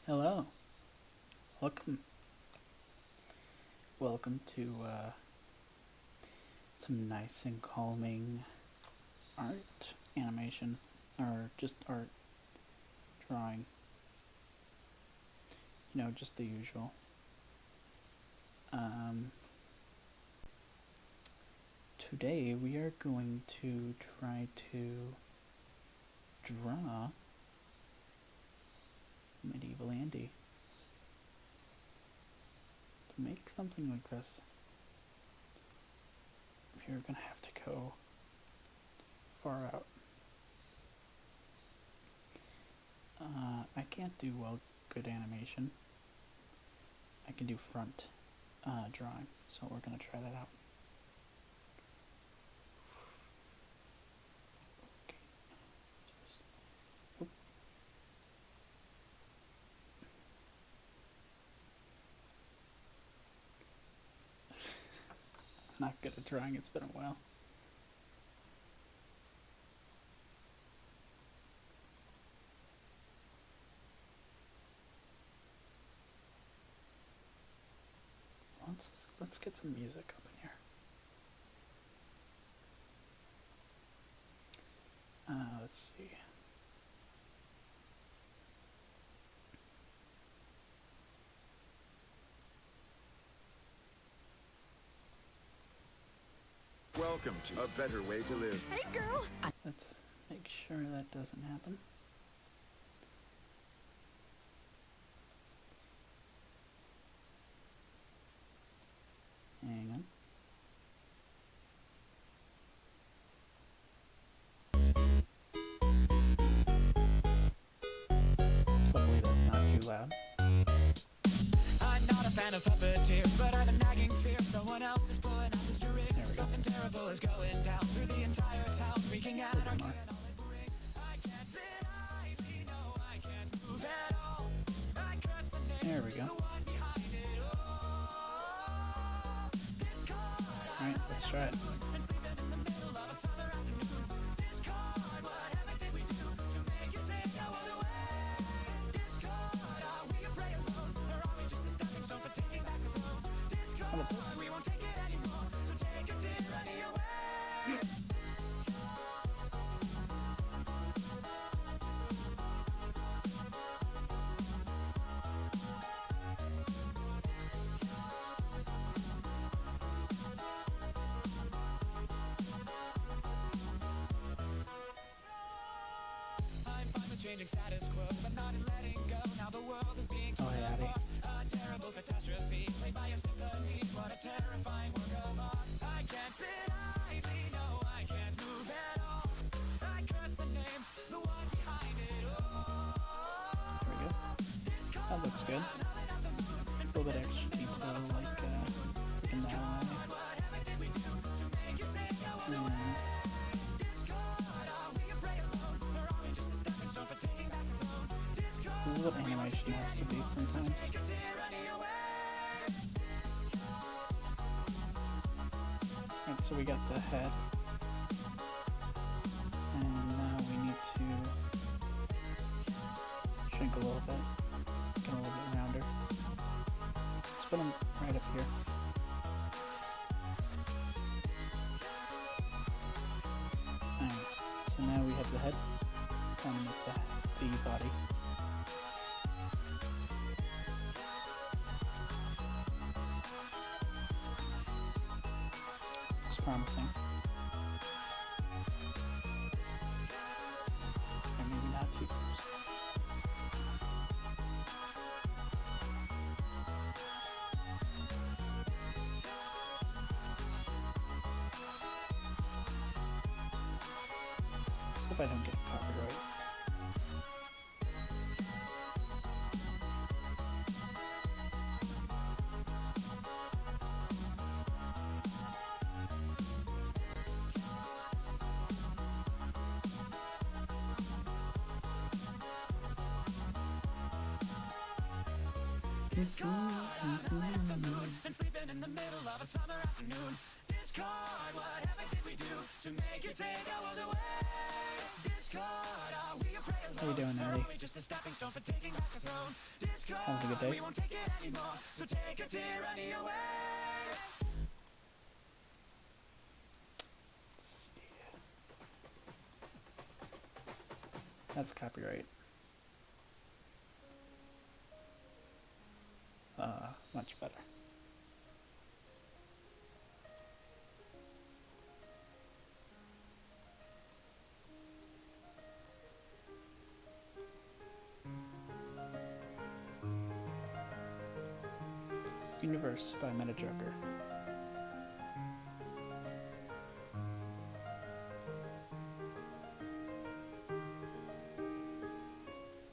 Hello. Welcome. Welcome to some nice and calming art animation, or just art drawing. You know, just the usual. Today we are going to try to draw Medevil Andy. To make something like this, you're gonna have to go far out. I can't do good animation. I can do front drawing, so we're gonna try that out. Okay. Not good at drawing, it's been a while. Let's get some music up in here. Let's see. Welcome to A Better Way to Live. Hey, girl! Let's make sure that doesn't happen. Hang on. Hopefully that's not too loud. I'm not a fan of puppeteers, but I have a nagging fear someone else is pulling out the strings. Something terrible is going down through the entire town, freaking out and all it brings. I can't sit idly, no, I can't move at all. I curse the name, There we go. the one behind it all. Alright, let's try it. And sleeping in the middle of a summer afternoon. Discord, whatever did we do to make you take our world away? Discord, are we a prey alone, or are we just a stepping stone for taking back the throne? Discord, we won't take it anymore, so take a tyranny away. I'm fine with changing status quo, but not in letting go. Now the world is being torn Daddy. apart. A terrible catastrophe, played by a symphony. What a terrifying work of art. I can't sit idly, no, I can't move at all. I curse the name, the one behind it all. There we go. That looks good. A little bit extra detail, like in that line. This is what animation has to be sometimes. Right, so we got the head. And now we need to shrink a little bit. Get a little bit rounder. Let's put him right up here. Alright, so now we have the head. Let's go and make the body. Looks promising. Or maybe not too close. Let's hope I don't get copyright. And sleeping in the middle of a summer afternoon. Discard, what heaven did we do to make you take our world away? Discard, are we a prey alone? How you doing, Or Andy? are we just a stepping stone for taking back the throne? Discard, Having a good day? we won't take it anymore, so take a tyranny away. Let's see. That's copyright. Much better. Universe by Medevil.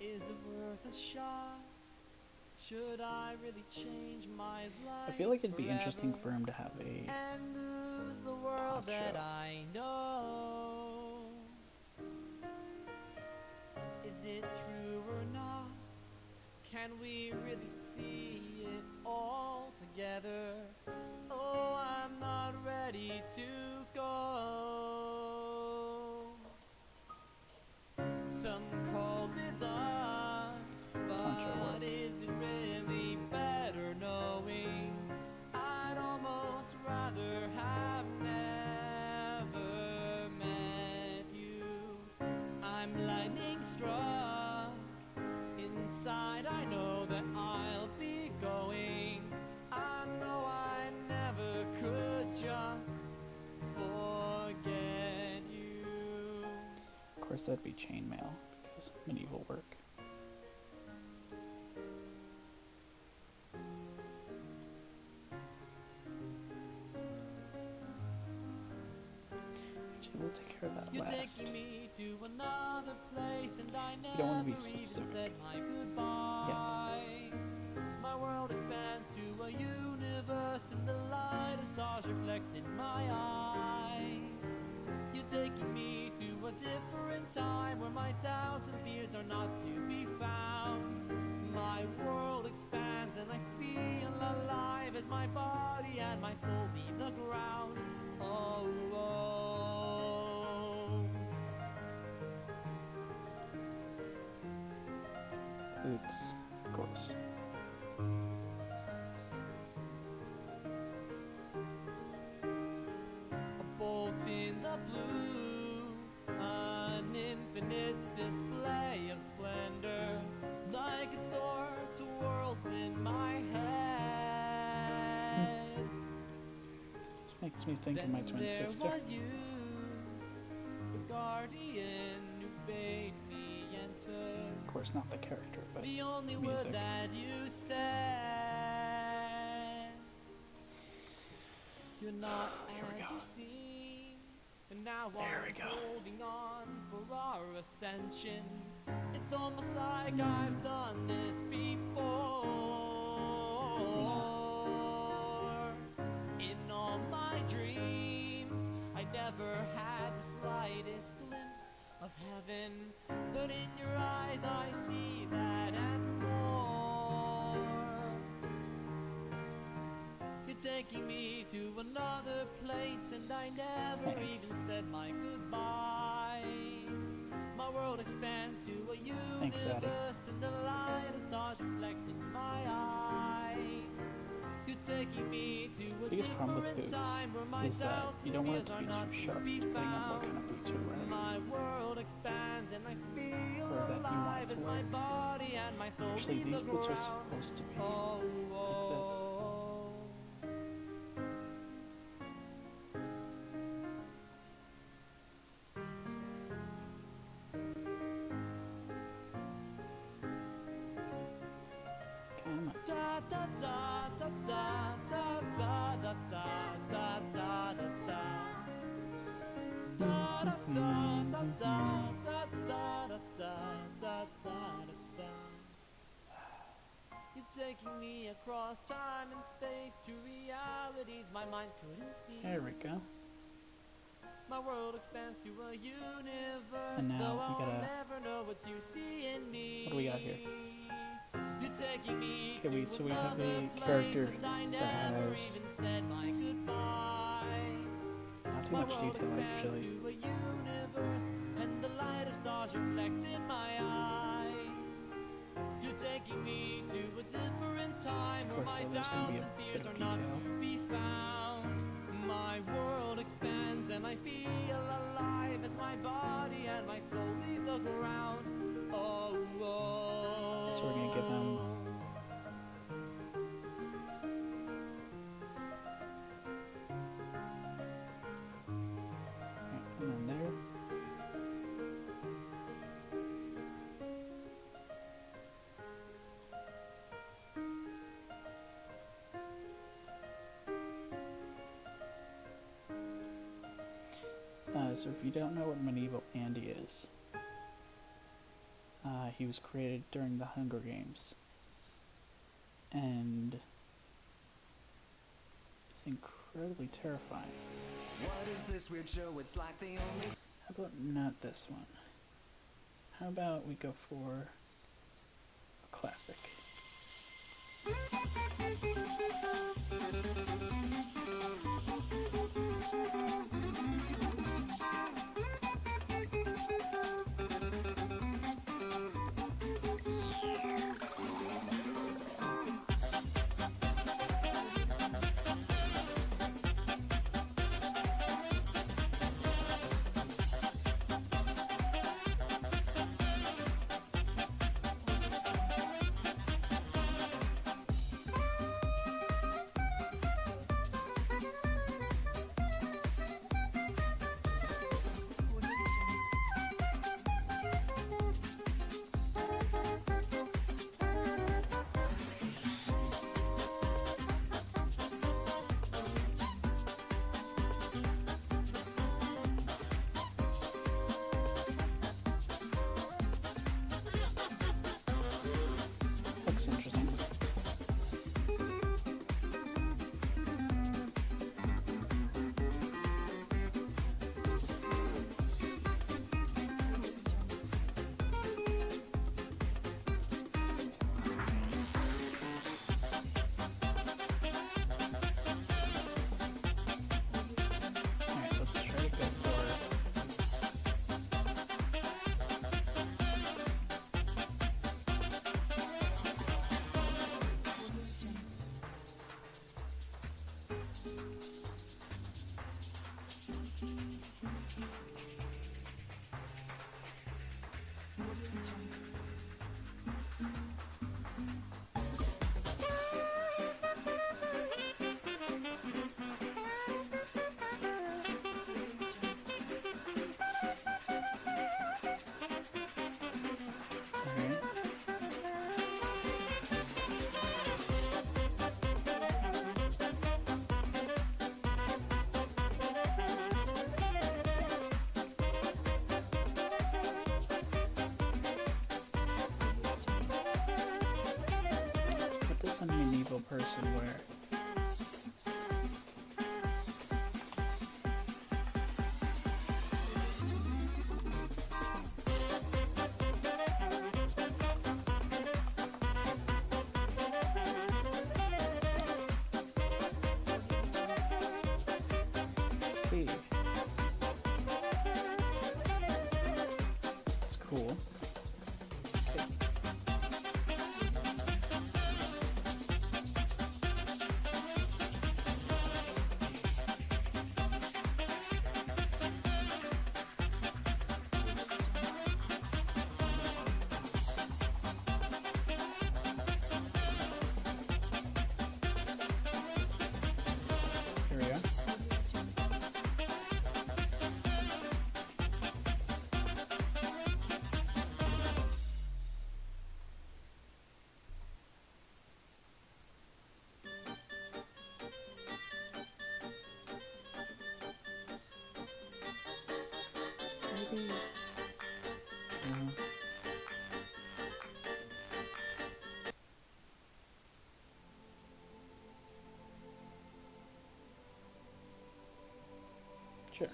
Is it worth a shot? Should I really change my life? I feel like it'd be interesting forever for him to have a and lose the world poncho. that I know. Is it true or not? Can we really see it all together? Oh, I'm not ready to go. Some call it love, Poncho but work. is it really better knowing? I'd almost rather have never met you. I'm lightning struck. Inside I know that I'll be going. I know I never could just forget you. Of course, that'd be chainmail because medieval work. Actually, we'll take care of that You're last. taking me to another place, and I never don't wanna be even specific said my goodbyes. My world expands to a universe, and the light of stars reflects in my eyes. You're taking me to a different time where my doubts and fears are not to be found. My world expands, and I feel alive as my body and my soul leave the ground. Oh, oh. Boots, of course. A bolt in the blue, an infinite display of splendor, like a door to worlds in my head. This makes me think of my twin There sister. was you, the guardian who bade me enter. Of course, not the character, but The only music. word that you said. You're not Here we as go. you seem, and now There we I'm go. holding on for our ascension. It's almost like I've done this before. In all my dreams, I never had the slightest glimpse of heaven, but in your eyes I see that and more. You're taking me to another place, and I never Thanks. even said my goodbyes. My world expands to a Thanks, Addy. universe, and the light of stars reflects in my eyes. You're taking me to a Biggest problem with different boots time where my is that doubts you and don't want it fears to be are not too to sharp, be depending on what kind found. of boots you're wearing. My world expands, and I feel Or that you want alive to as my wear. body and my soul Actually, leave these the boots are ground. supposed to be Oh, like this. oh. Come on. Da da da da da da da da da da da da. Da da da da da da da da da da da. You're taking me across time and space to realities my mind couldn't see. There we go. My world expands to a universe, And now though we I'll gotta- never know what you see in me. What do we got here? You're taking me Okay, to so we have another a place, character and I that never has even said my goodbyes. Too My much world detail, expands actually. to a universe, and the light of stars reflects in my eyes. You're taking me to a different time where Of course, my though, there's gonna be doubts a and bit fears of are not detail. to be found. My world expands and I feel alive as my body and my soul leave the ground. Oh, oh. So we're gonna give them and then there. So if you don't know what Medevil Andy is, he was created during the Hunger Games, and it's incredibly terrifying. What is this weird show? It's like the only How about not this one? How about we go for a classic? Looks interesting. Alright, let's try to go for alright. What does a medieval person wear? Let's see. It's cool. Okay. Here we are. Maybe. Sure.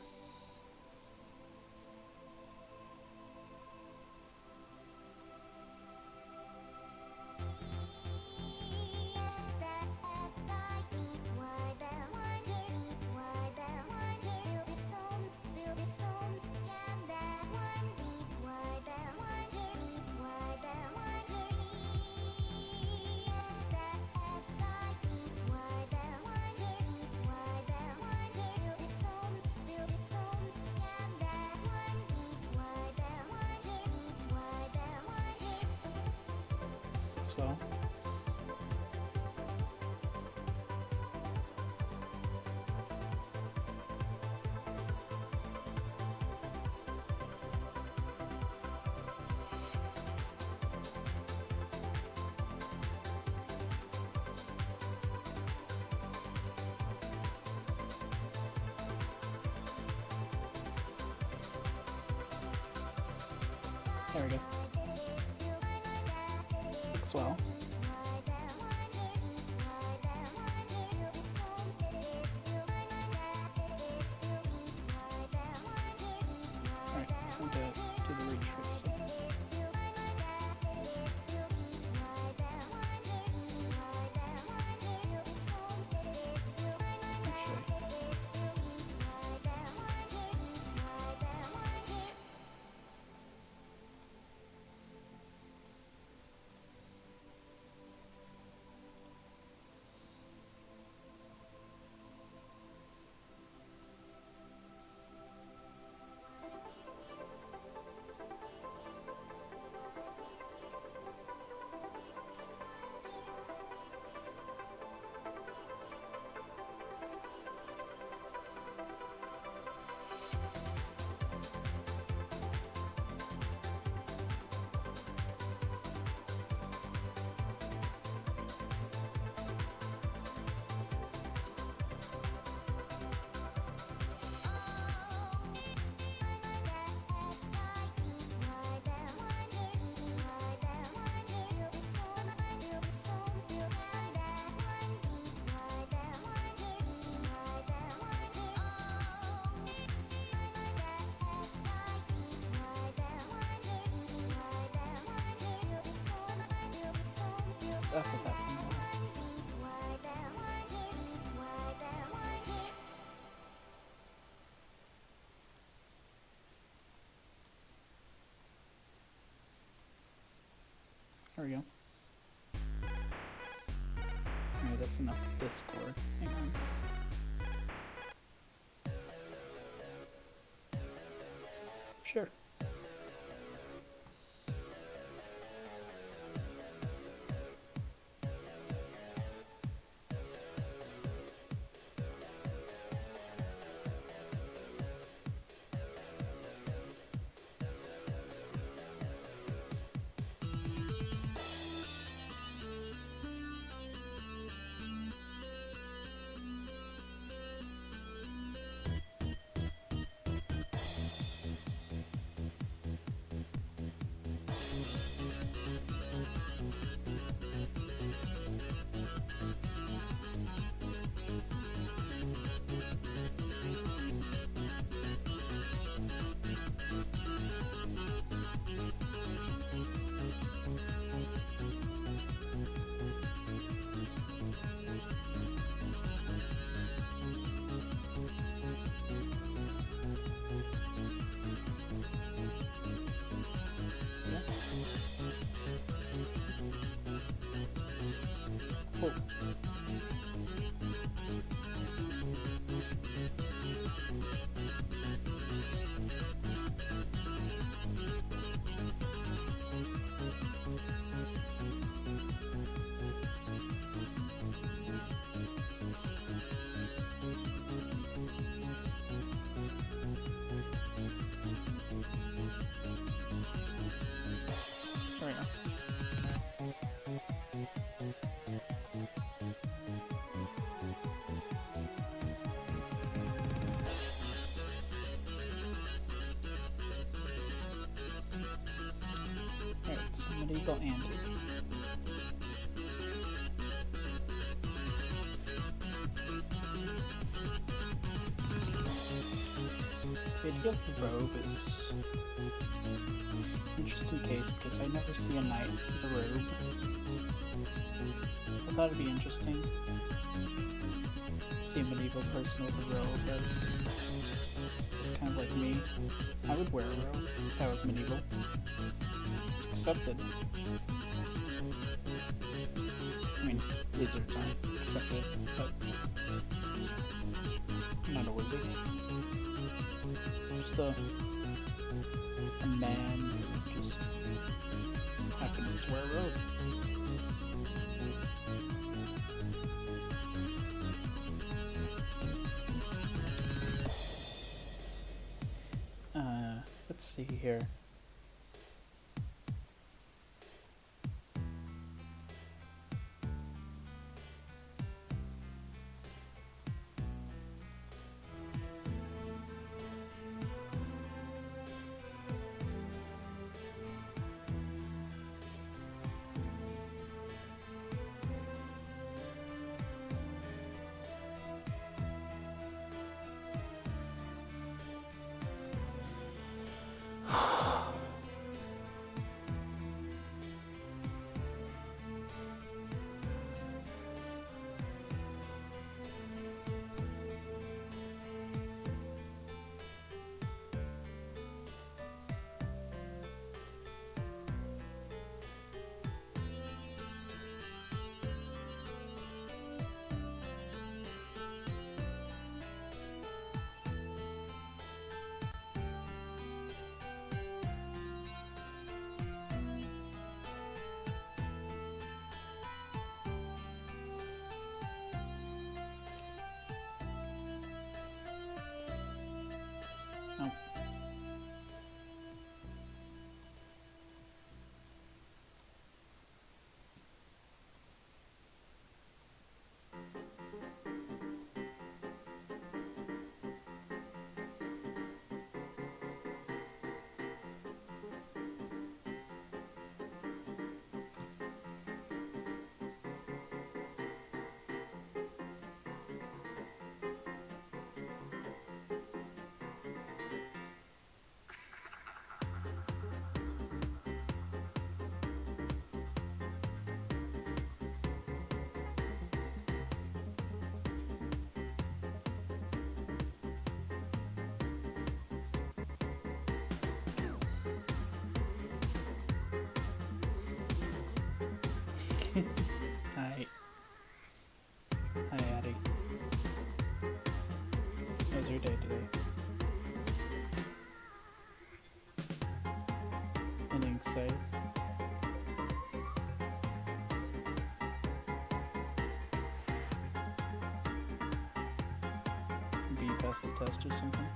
as well. There we go. Looks well. Alright, time to do the retracing. What's up with that thing? There we go. Alright, that's enough Discord. Hang on. Sure. Oh. There we go. Alright, so Medevil Andy. The idea of the robe is interesting case because I never see a knight with a robe. I thought it'd be interesting. See a medieval person with a robe as it's kind of like me. I would wear a robe if I was medieval. It's accepted. I mean, wizards aren't accepted, but I'm not a wizard. Just a man who just happens to wear a robe. see here. Oh. Hi. Hi, Addie. How was your day today? Anything to say? Maybe you passed the test or something?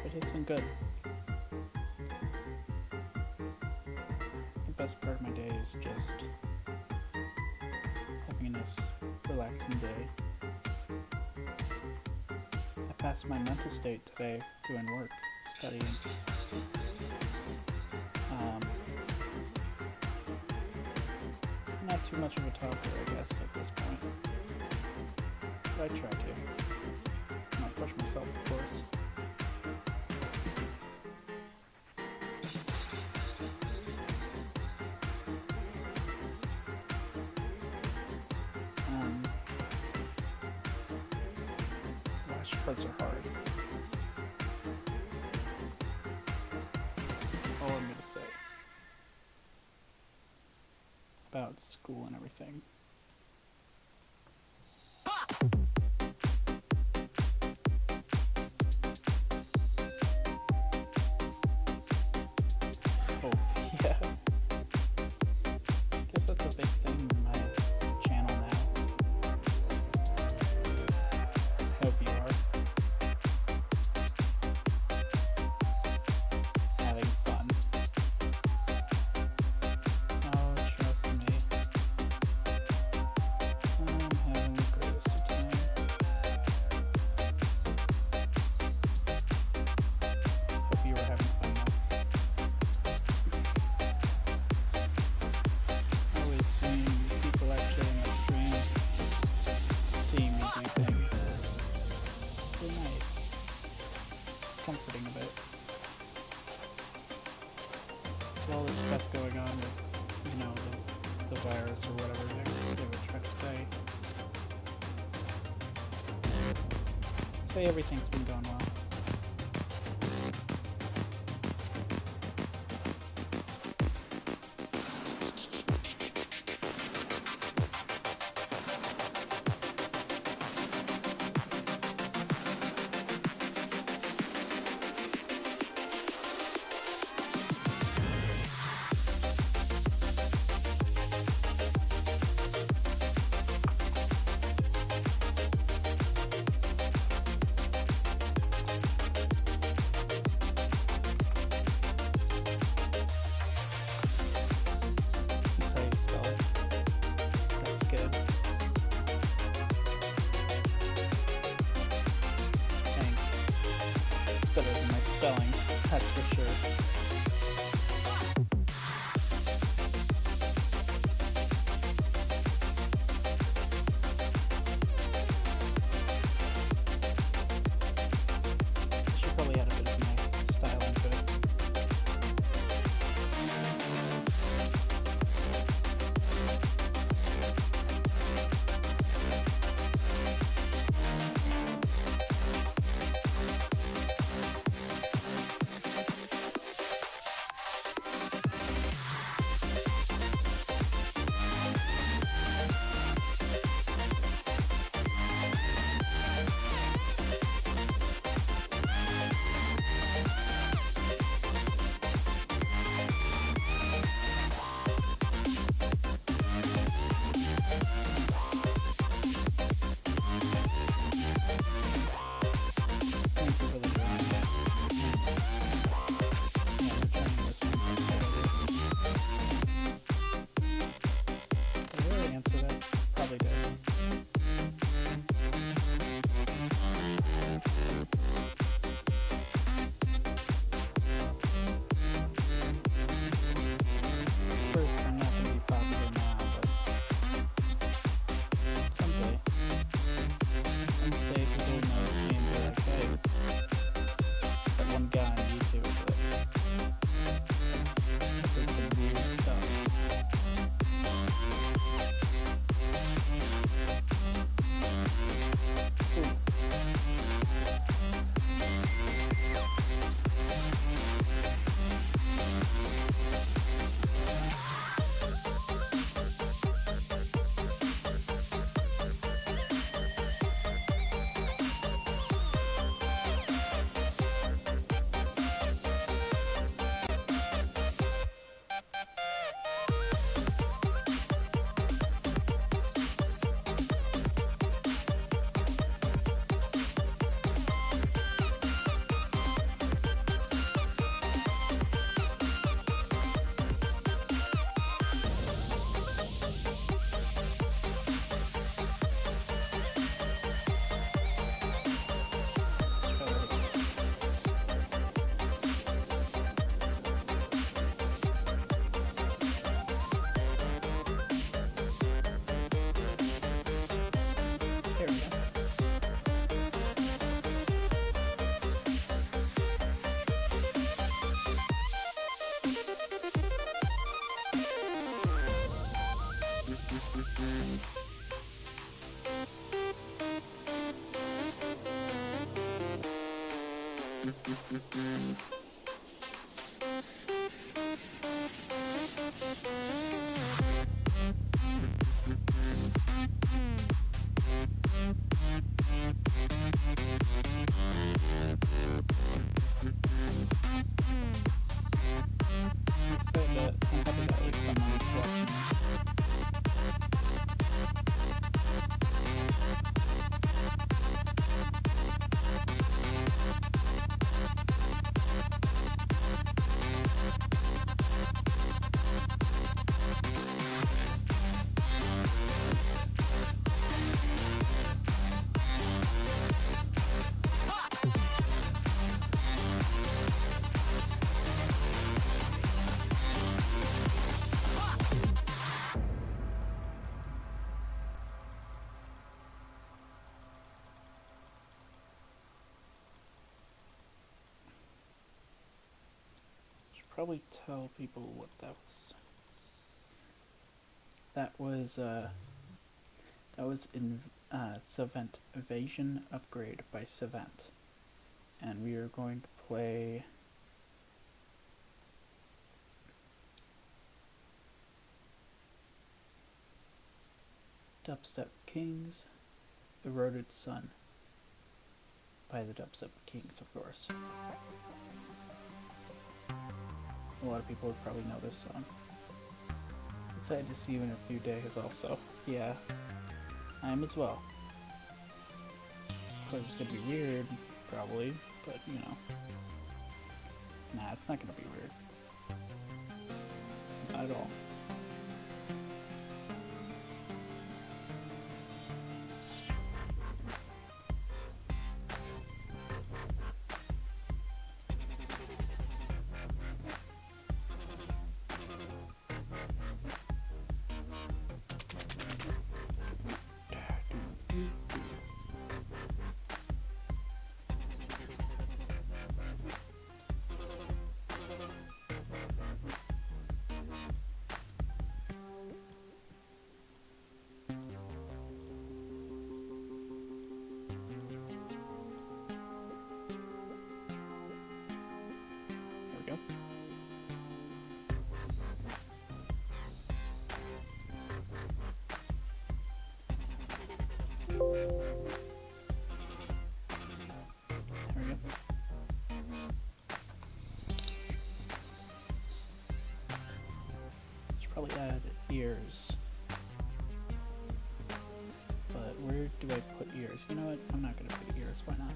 But it's been good. The best part of my day is just having a nice, relaxing day. I passed my mental state today doing work, studying. Not too much of a talker, I guess, at this point. But I try to. Not push myself, of course. Flashcards are hard. That's all I'm gonna say about school and everything. Oh, yeah. Guess that's a big thing in my channel now. Hope you are. Having fun. Oh, trust me. I'm having the greatest of time. Hope you were having fun though. I always seeing people actually in the stream seeing me do things. It's really nice. It's comforting a bit. With all this stuff going on with, you know, the virus or whatever they would try to say. Say everything's been going well. spelling, that's for sure. Should probably add a bit of my style into it. Probably tell people what that was. That was in Savant Evasion Upgrade by Savant, and we are going to play Dubstep Kings, Eroded Sun by the Dubstep Kings, of course. A lot of people would probably know this song. Excited to see you in a few days also. Yeah, I am as well. Of course it's gonna be weird, probably, but you know. Nah, it's not gonna be weird. Not at all. There we go. Should probably add ears. But where do I put ears? You know what? I'm not gonna put ears. Why not?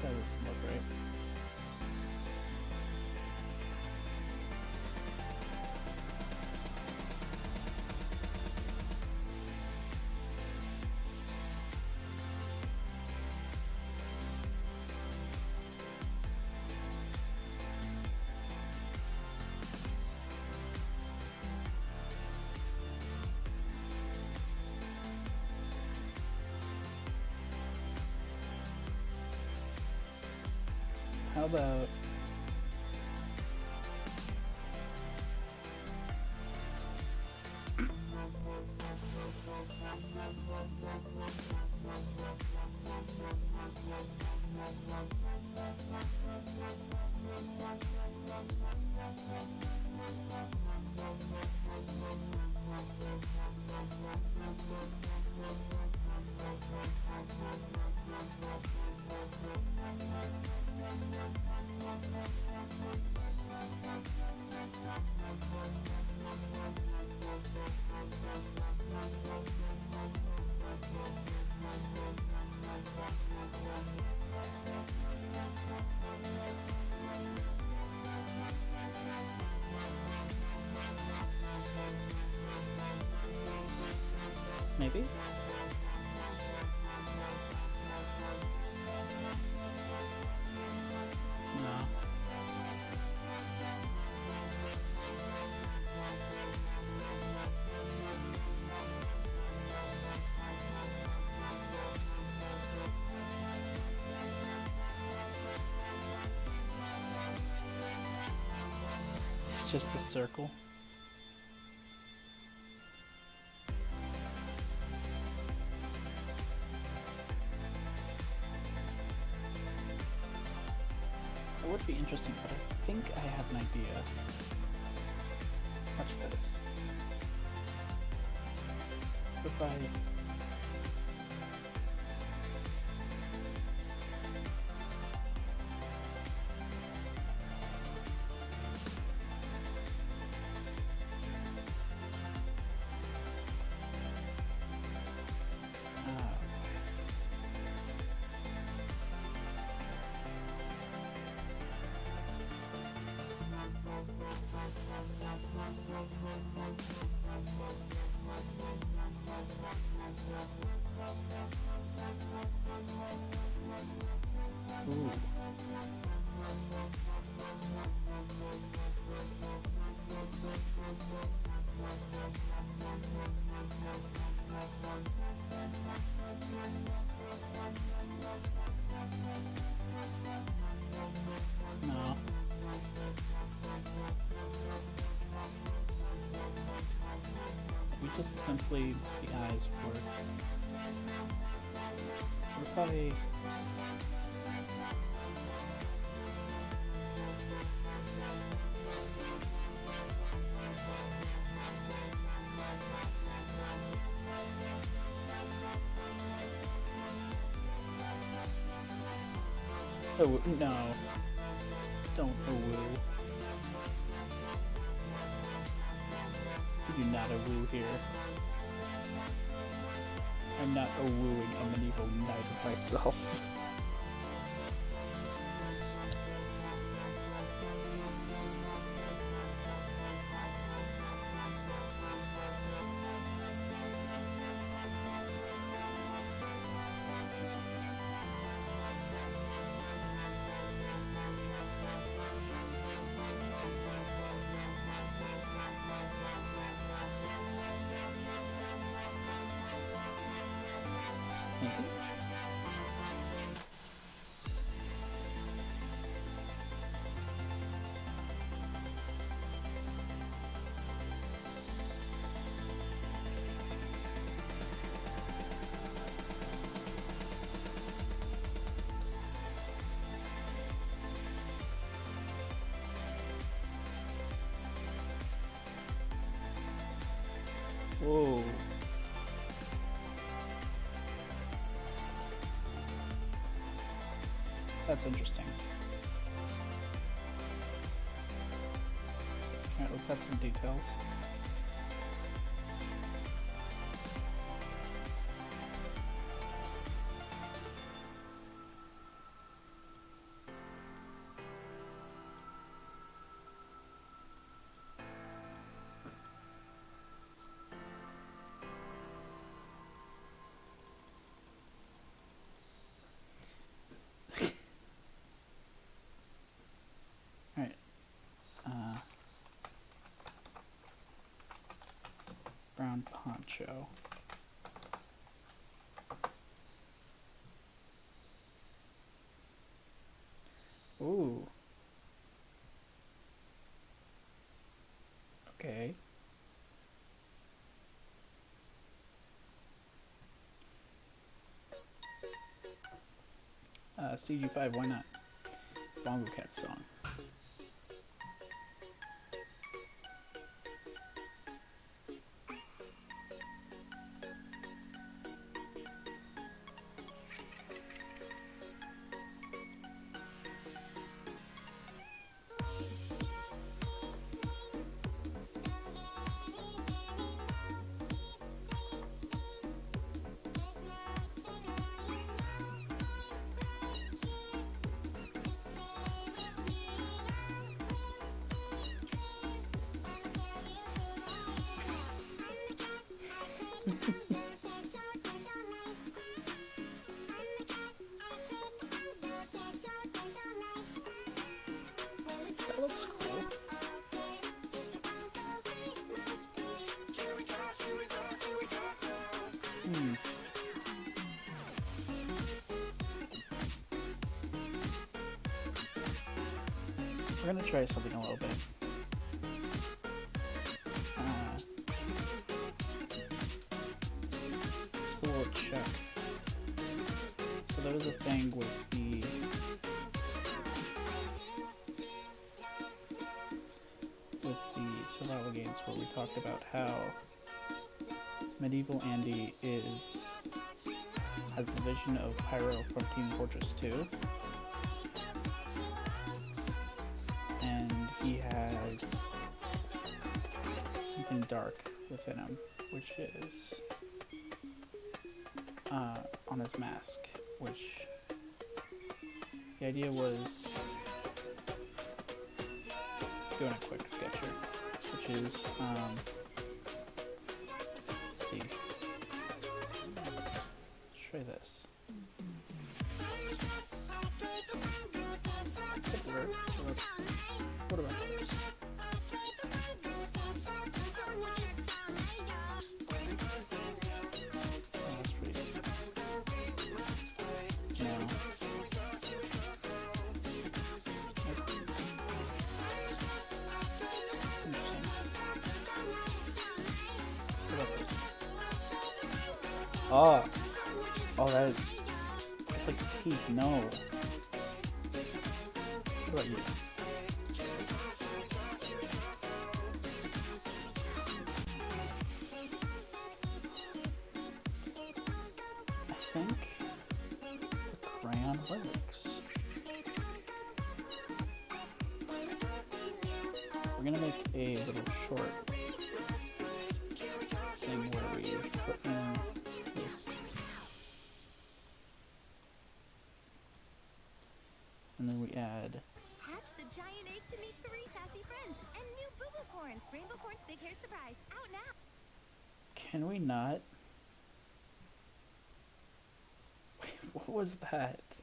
That doesn't look right. How about maybe? No. It's just a circle. It would be interesting, but I think I have an idea. Watch this. If I... Ooh. No. We just simply the eyes work. What if I... Oh, no. Don't woo. You do not woo here. I'm not wooing a medieval knight of myself. Easy. Whoa. That's interesting. Alright, let's add some details. Alright. Brown poncho. Ooh. Okay. CG5, why not? Bongo Cat song. That looks cool. We're gonna try something a little bit. Just a little check. So there was a thing with the survival games where we talked about how Medevil Andy has the vision of Pyro from Team Fortress 2. And he has something dark within him, which is on his mask, which the idea was doing a quick sketch here, which is let's see, let's try this. What about this? Oh, that's pretty good. Now, that's interesting. What about this? Oh, that is. It's like teeth. No. What about you? I think the crayon works. We're gonna make a little short thing where we put in this, and then we add. Hatch the giant egg to meet 3 sassy friends and new boo-boo corns. Rainbow Corn's Big Hair Surprise out now. Can we not? Wait, what was that?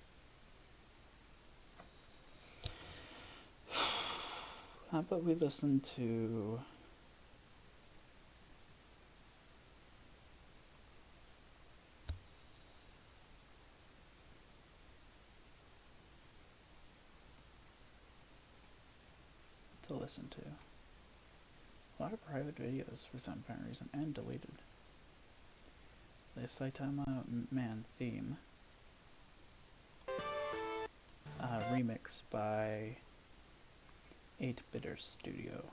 How about we listen to to listen to. A lot of private videos for some apparent reason, and deleted. The Saitama Man theme. Remix by 8-Bitter Studio.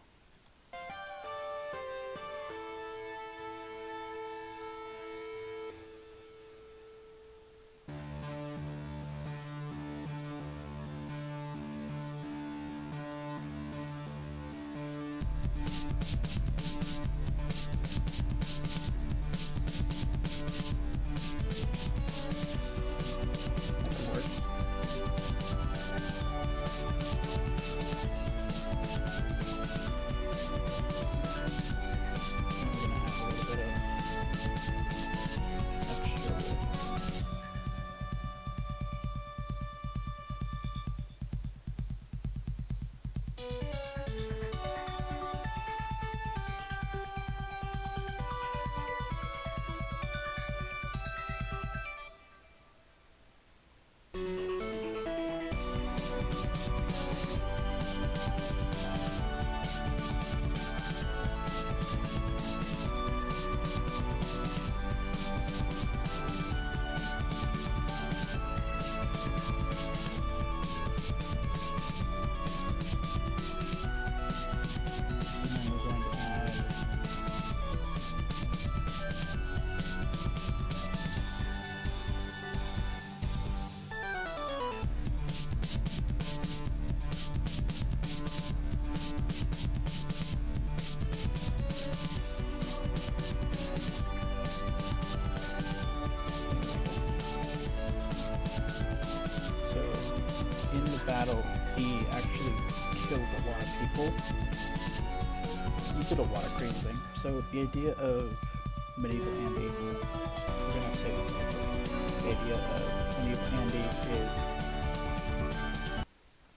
That could work. Battle, he actually killed a lot of people. He did a lot of crazy things. So the idea of Medevil Andy, I'm gonna say the idea of Medevil Andy is,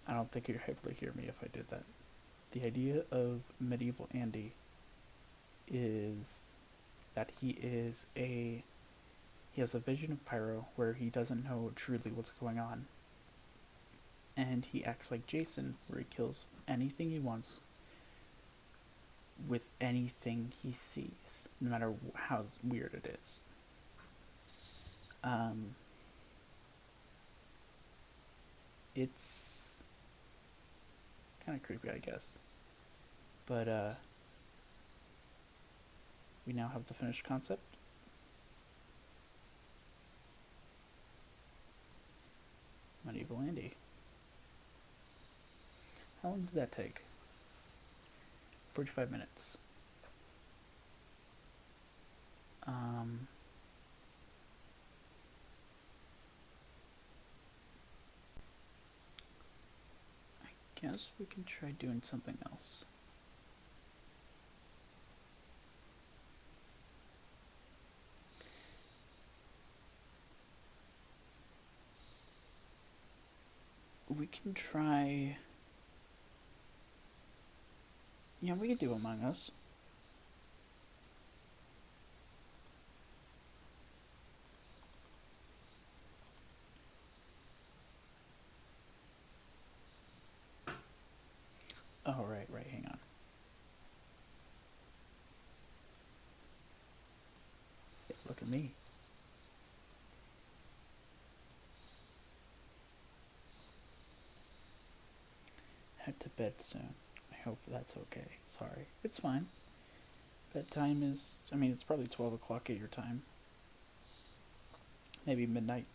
I don't think you'd able to hear me if I did that. The idea of Medevil Andy is that he has a vision of Pyro where he doesn't know truly what's going on. And he acts like Jason, where he kills anything he wants with anything he sees, no matter how weird it is. It's kind of creepy, I guess. But we now have the finished concept. Medevil Andy. How long did that take? 45 minutes. I guess we can try doing something else. We can try... Yeah, we could do Among Us. Oh, right, hang on. Yeah, look at me. Head to bed soon. I hope that's okay. Sorry. It's fine. Bedtime is, I mean, it's probably 12 o'clock at your time. Maybe midnight.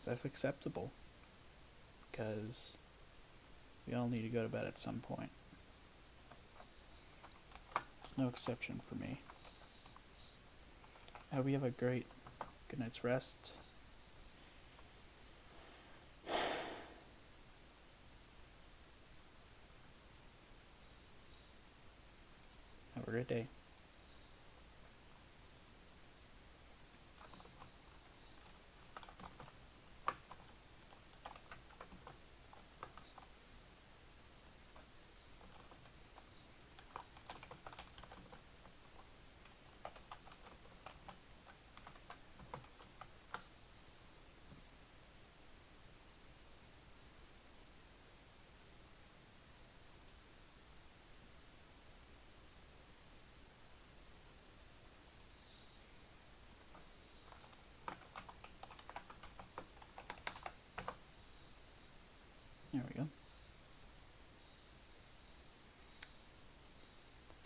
That's acceptable. Because we all need to go to bed at some point. It's no exception for me. I hope you have a great good night's rest. Have a great day.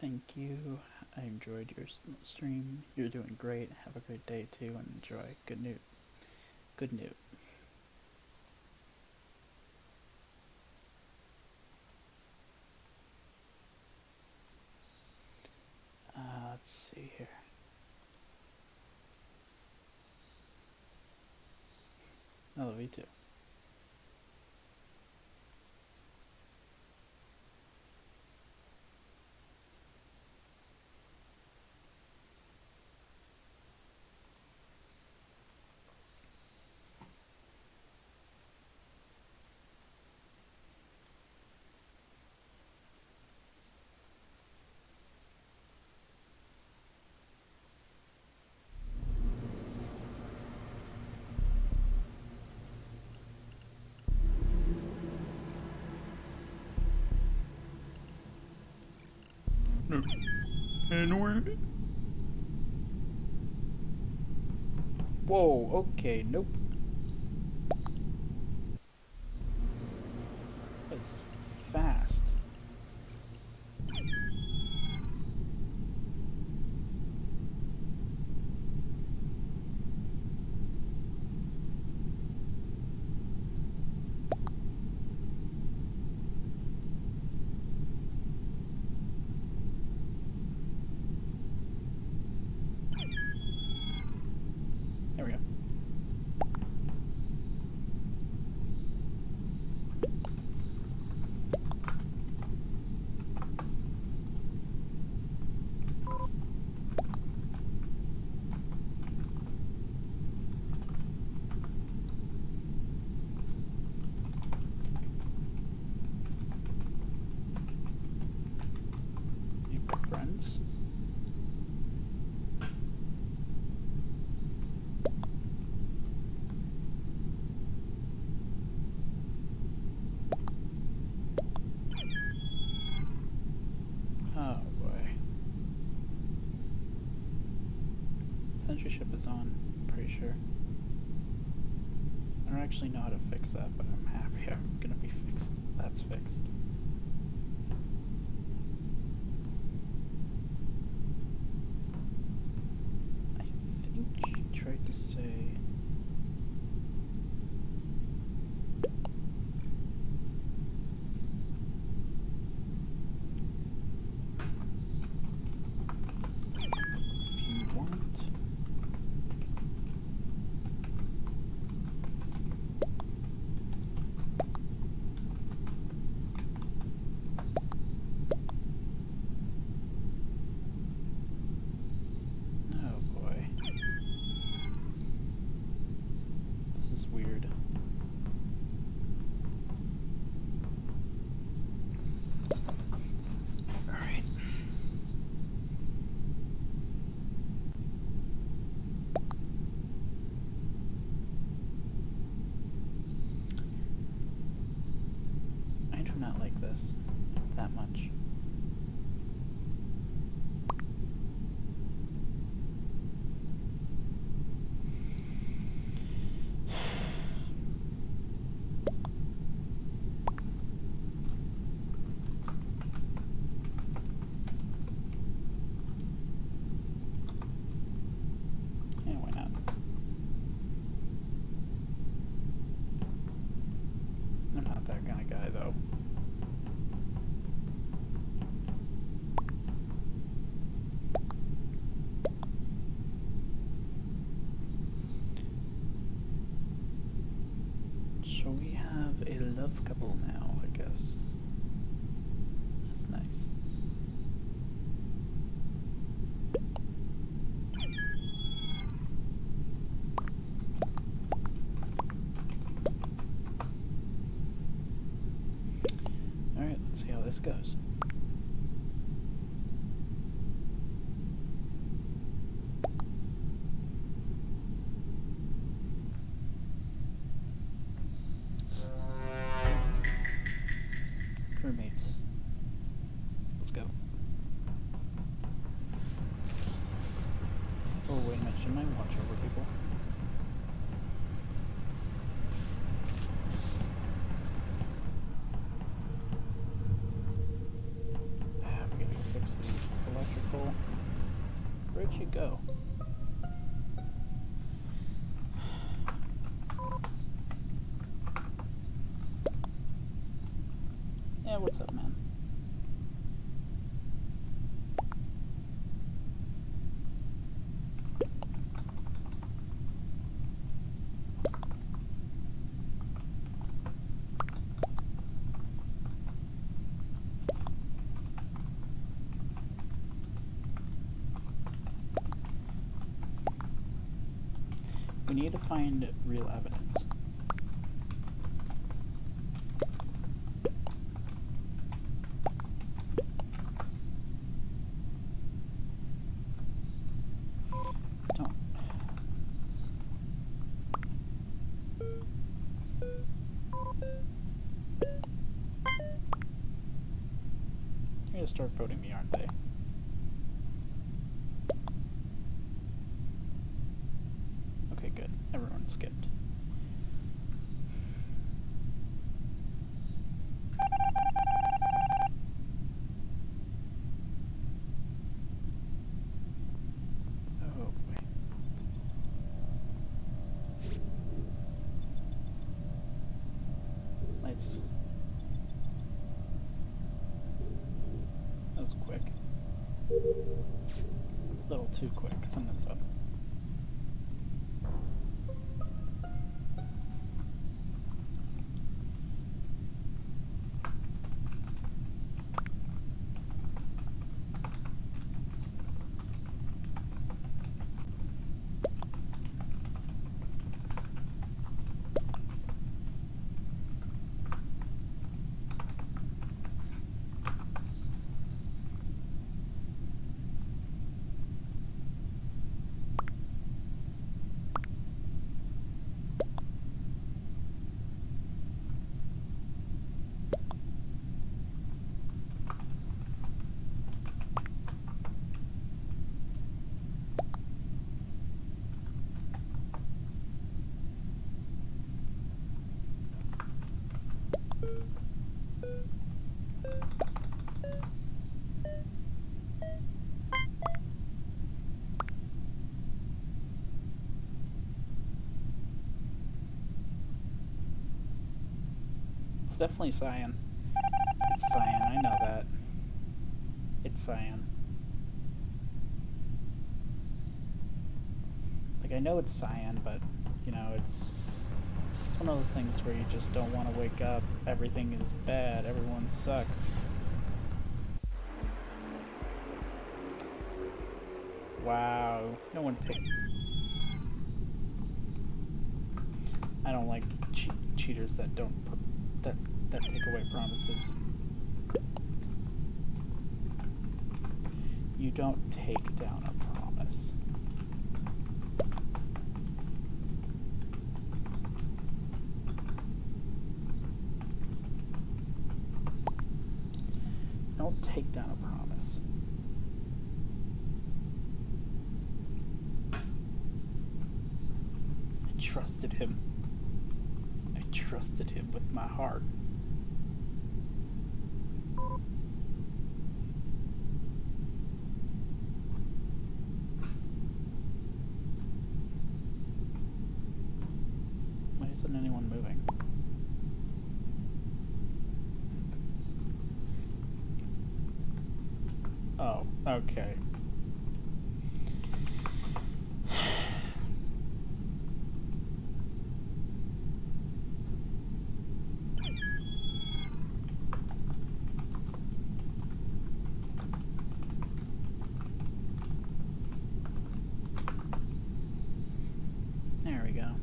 Thank you. I enjoyed your stream. You're doing great. Have a great day too, and enjoy. Good news. Good news. Let's see here. I love you too. No. Anywhere. Whoa, okay, nope. That's fast. There we go. You friends? Oh boy. Censorship is on, I'm pretty sure. I don't actually know how to fix that, but I'm happy I'm gonna be fixed. That's fixed. I think she tried to say... If you want... Oh boy. This is weird. Alright. I do not like this that much. Yeah, why not? I'm not that kind of guy, though. So we have a love couple now, I guess. That's nice. Alright, let's see how this goes. Crewmates. Let's go. Oh, wait a minute, shouldn't I watch over people? peaceful. Where'd you go? Yeah, what's up, man? We need to find real evidence. Don't. They're gonna start voting me, aren't they? Okay, good. Everyone skipped. Oh boy. Lights. That was quick. A little too quick. Something's up. It's definitely cyan. It's cyan, I know that. It's cyan. Like, I know it's cyan, but, you know, it's one of those things where you just don't want to wake up. Everything is bad. Everyone sucks. Wow. No one take... I don't like cheaters that don't... that take away promises. You don't take down a promise. Don't take down a promise. I trusted him. I trusted him with my heart. Why isn't anyone moving? Oh, okay. There we go.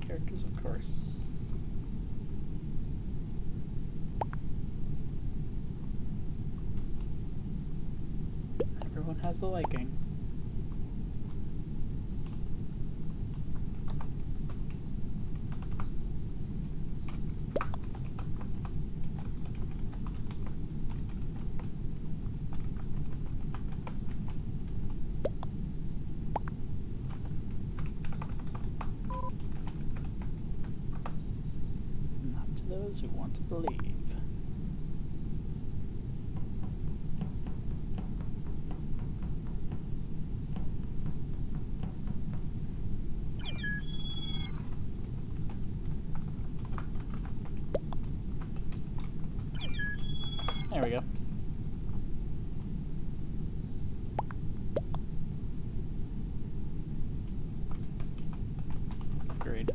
characters, of course. Everyone has a liking. Not to those who want to believe. There we go. Agreed.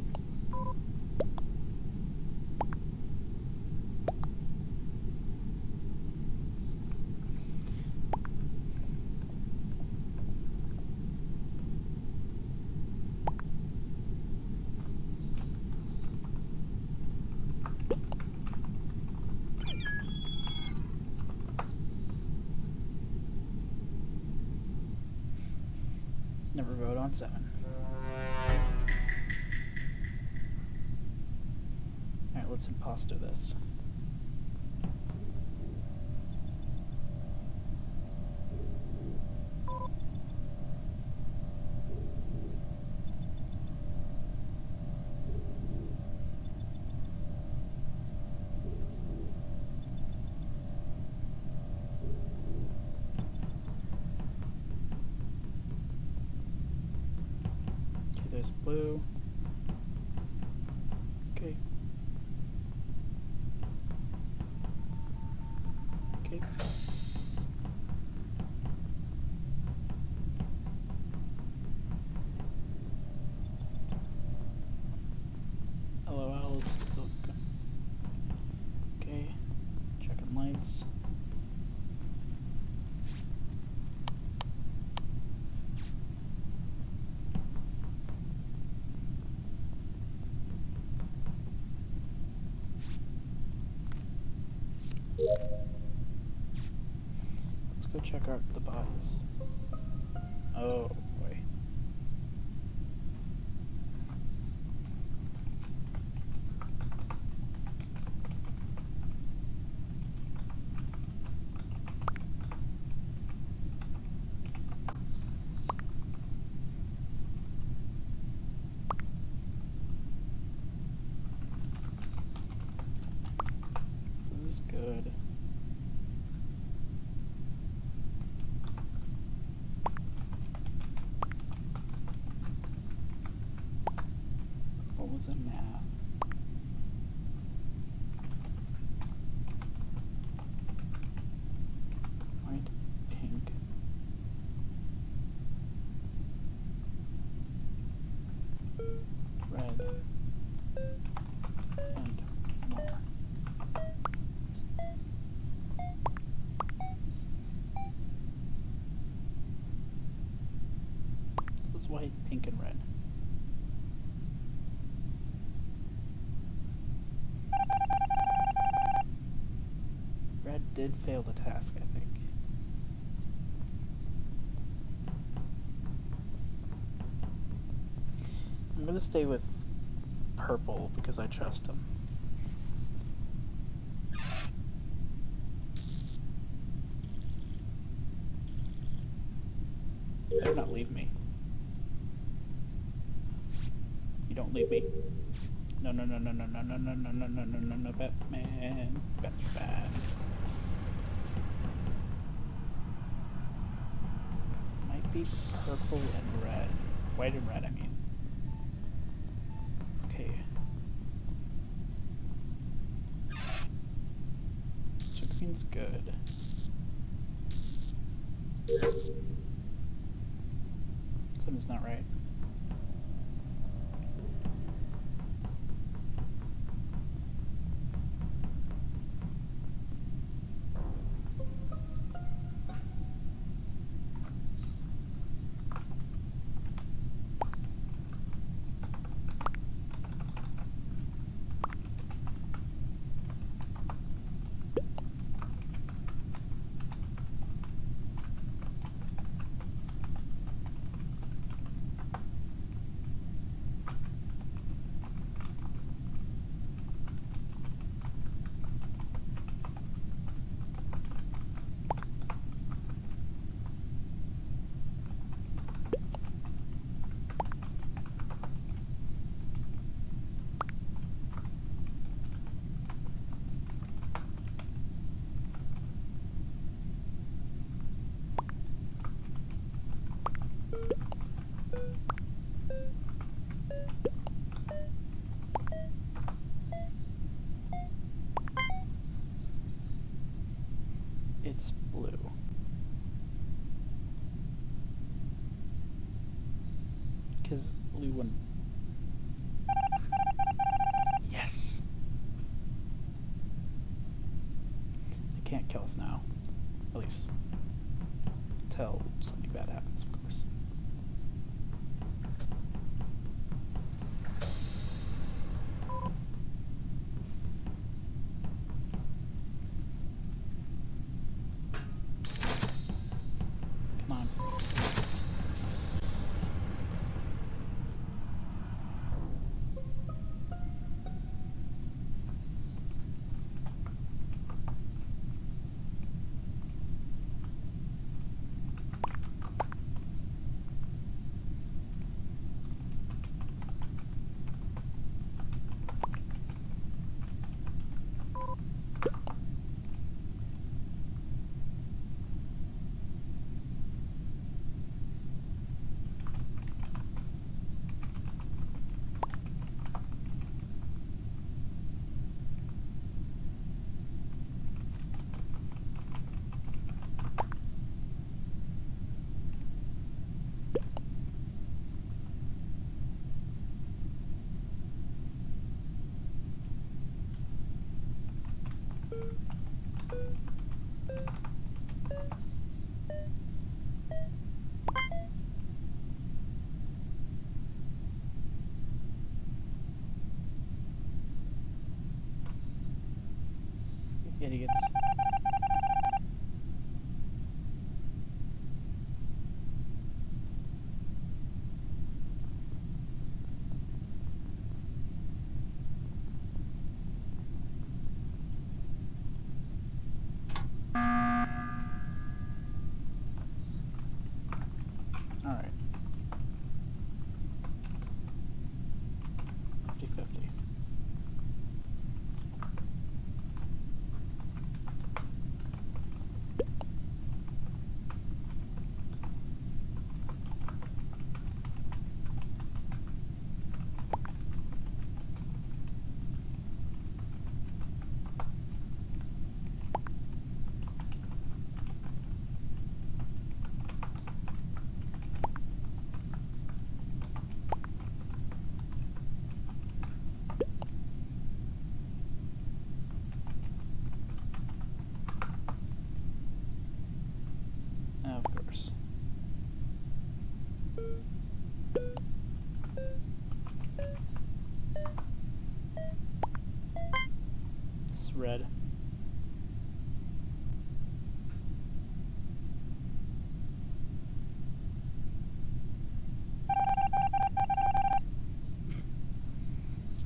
Never vote on 7. Alright, let's imposter this. Okay, there's blue. Okay. Okay. LOL is still okay. Checking lights. Let's go check out the bodies. Oh boy. Who's good? What was a nav? White, pink. Red. And more. So it's white, pink, and red. Red did fail the task, I think. I'm gonna stay with purple because I trust him. Better not leave me. You don't leave me. No, no, no, no, no, no, no, no, no, no, no, no, no, no, Batman. Batman. Might be purple and red. White and red, I mean. Okay. So green's good. Something's not right. it's blue. Because blue wouldn't. Yes! They can't kill us now. At least. Until something bad happens, of course. Come on. Idiots. Alright. 50-50. Of course. It's red.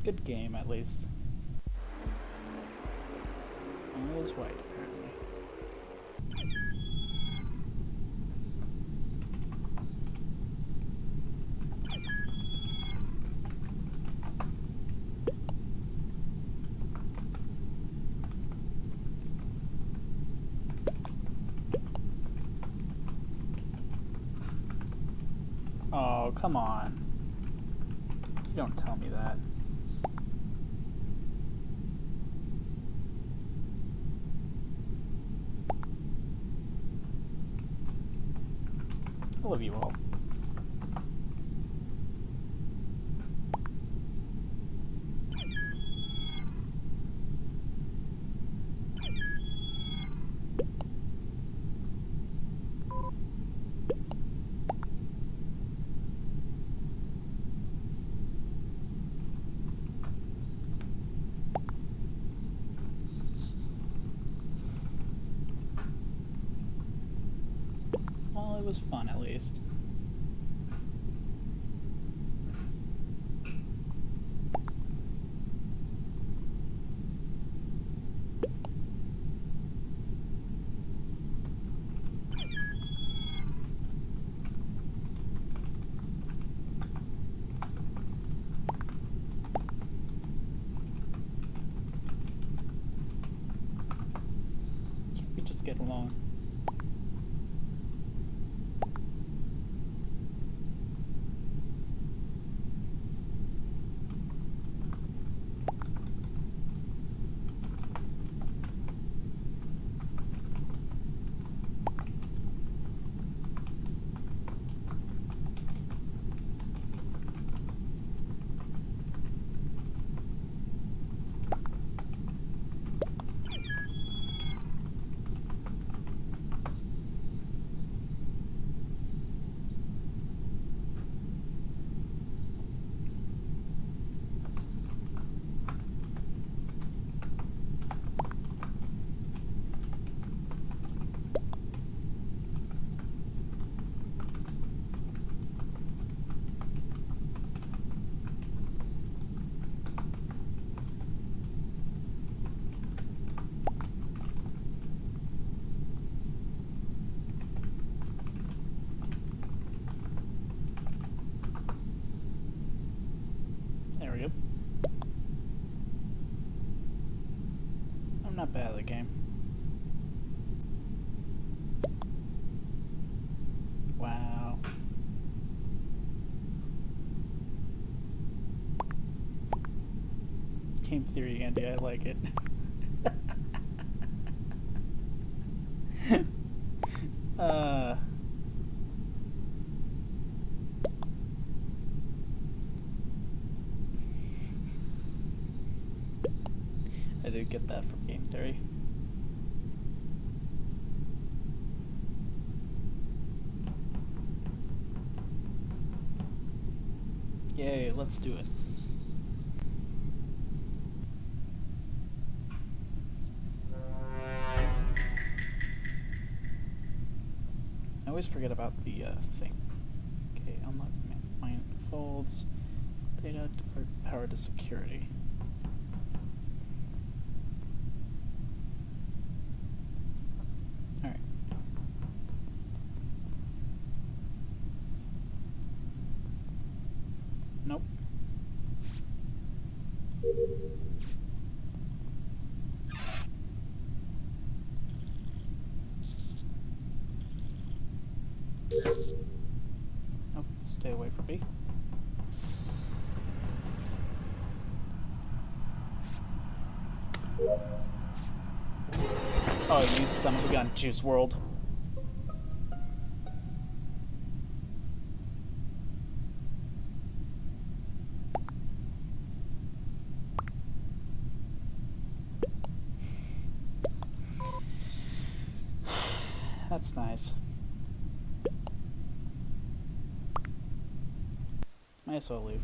Good game, at least. All is white, apparently. Oh, come on. You don't tell me that. I love you all. Well, it was fun at least. Can't we just get along? are you? I'm not bad at the game. Wow. Game theory, Andy, I like it. I did get that from game theory. Yay, let's do it. I always forget about the thing. Okay, unlock mine folds. Data divert power to security. Alright. Nope. Nope, stay away from me. Oh, you son of a gun, Juice World. That's nice. Might as well leave.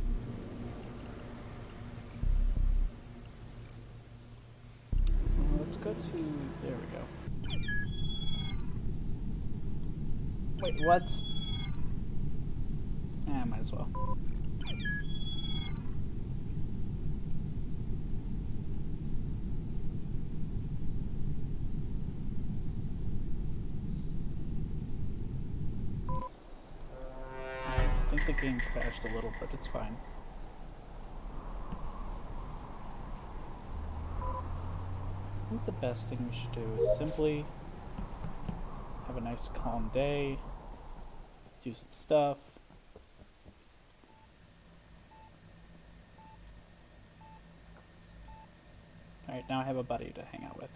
Let's go to... there we go. Wait, what? Might as well. I think the game crashed a little, but it's fine. I think the best thing we should do is simply have a nice calm day, do some stuff. Alright, now I have a buddy to hang out with.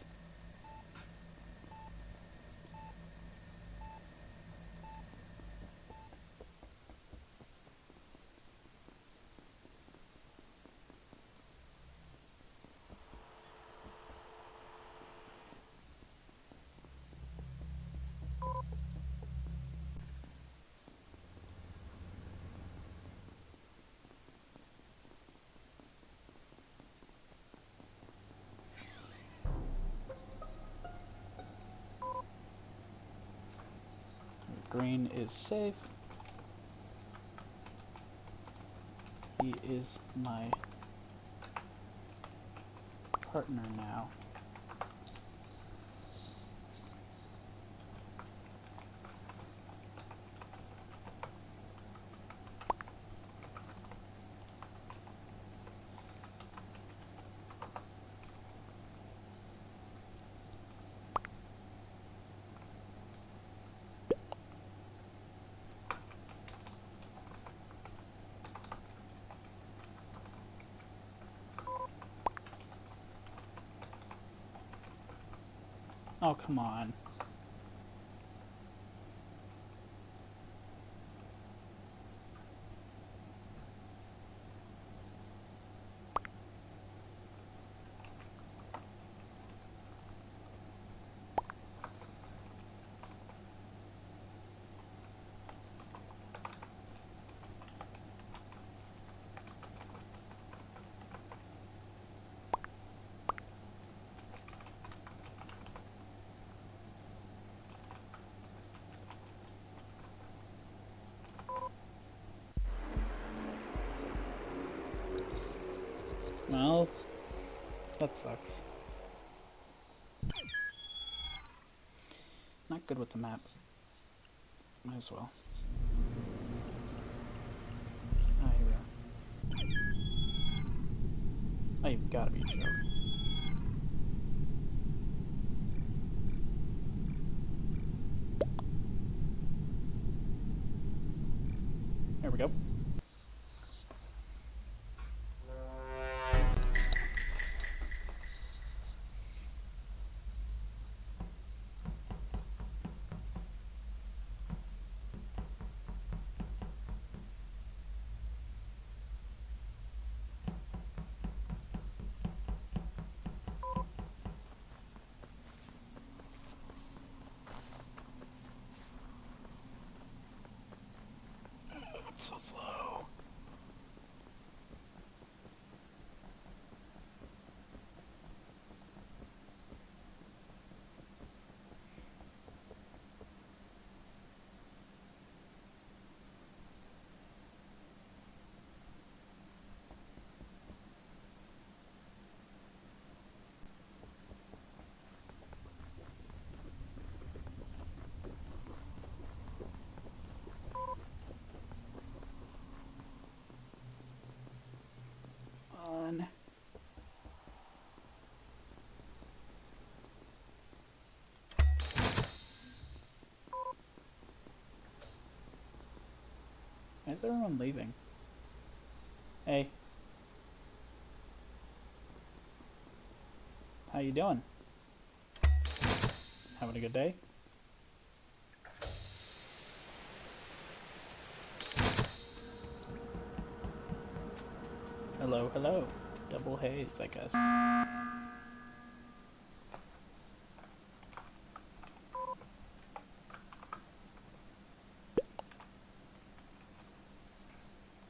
Green is safe. He is my partner now. Oh, come on. Well, that sucks. Not good with the map. Might as well. Ah, here we are. Oh, you've got to be joking. There we go. It's so slow. On. Why is everyone leaving? Hey. How you doing? Having a good day? Hello, hello. Double haze, I guess.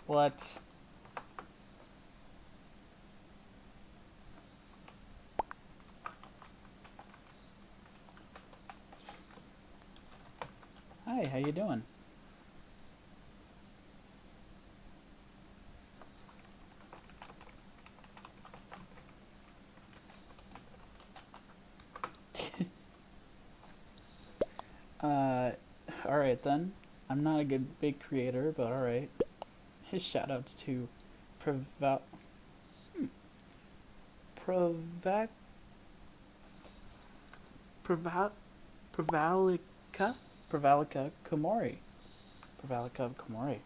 What? Hi, how you doing? Alright then. I'm not a good big creator, but alright. His shoutouts to Prava... Pravac... Prava... Pravalica? Pravalica Komori. Pravalica of Komori.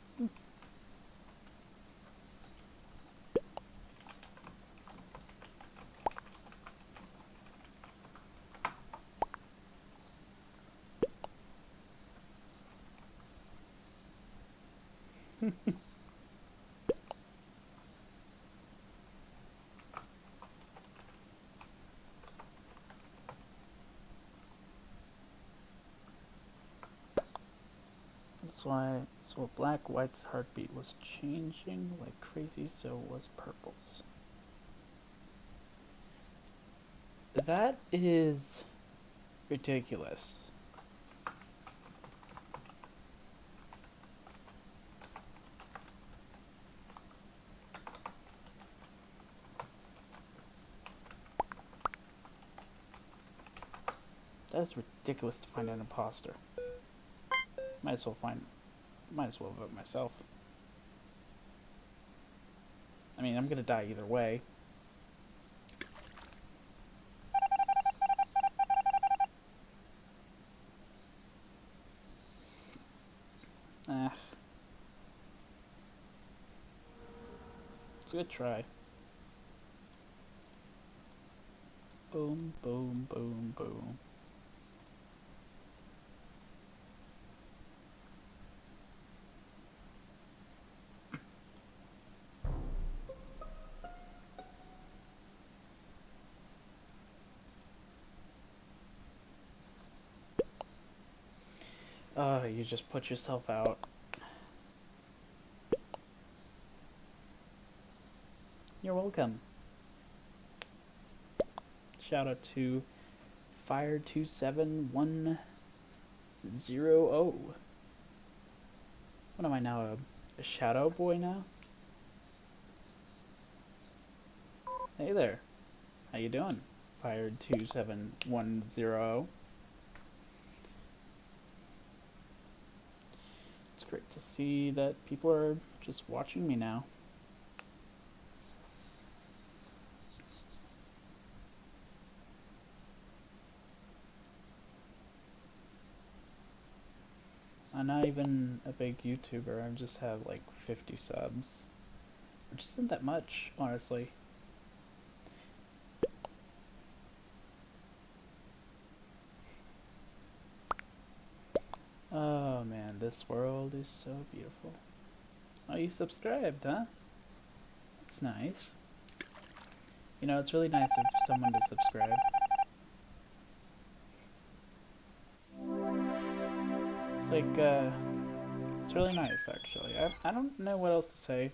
That's why, so Black White's heartbeat was changing like crazy, so was Purple's. That is ridiculous. That is ridiculous to find an imposter. Might as well vote myself. I mean, I'm gonna die either way. It's a good try. Boom, boom, boom, boom. You just put yourself out. You're welcome. Shout out to Fire27100. What am I now, a shadow boy now? Hey there. How you doing? Fire27100. It's great to see that people are just watching me now. not even a big YouTuber. I just have like 50 subs, which isn't that much, honestly. Oh man, this world is so beautiful. Oh, you subscribed, huh? That's nice. You know, it's really nice of someone to subscribe. It's like, it's really nice, actually. I don't know what else to say.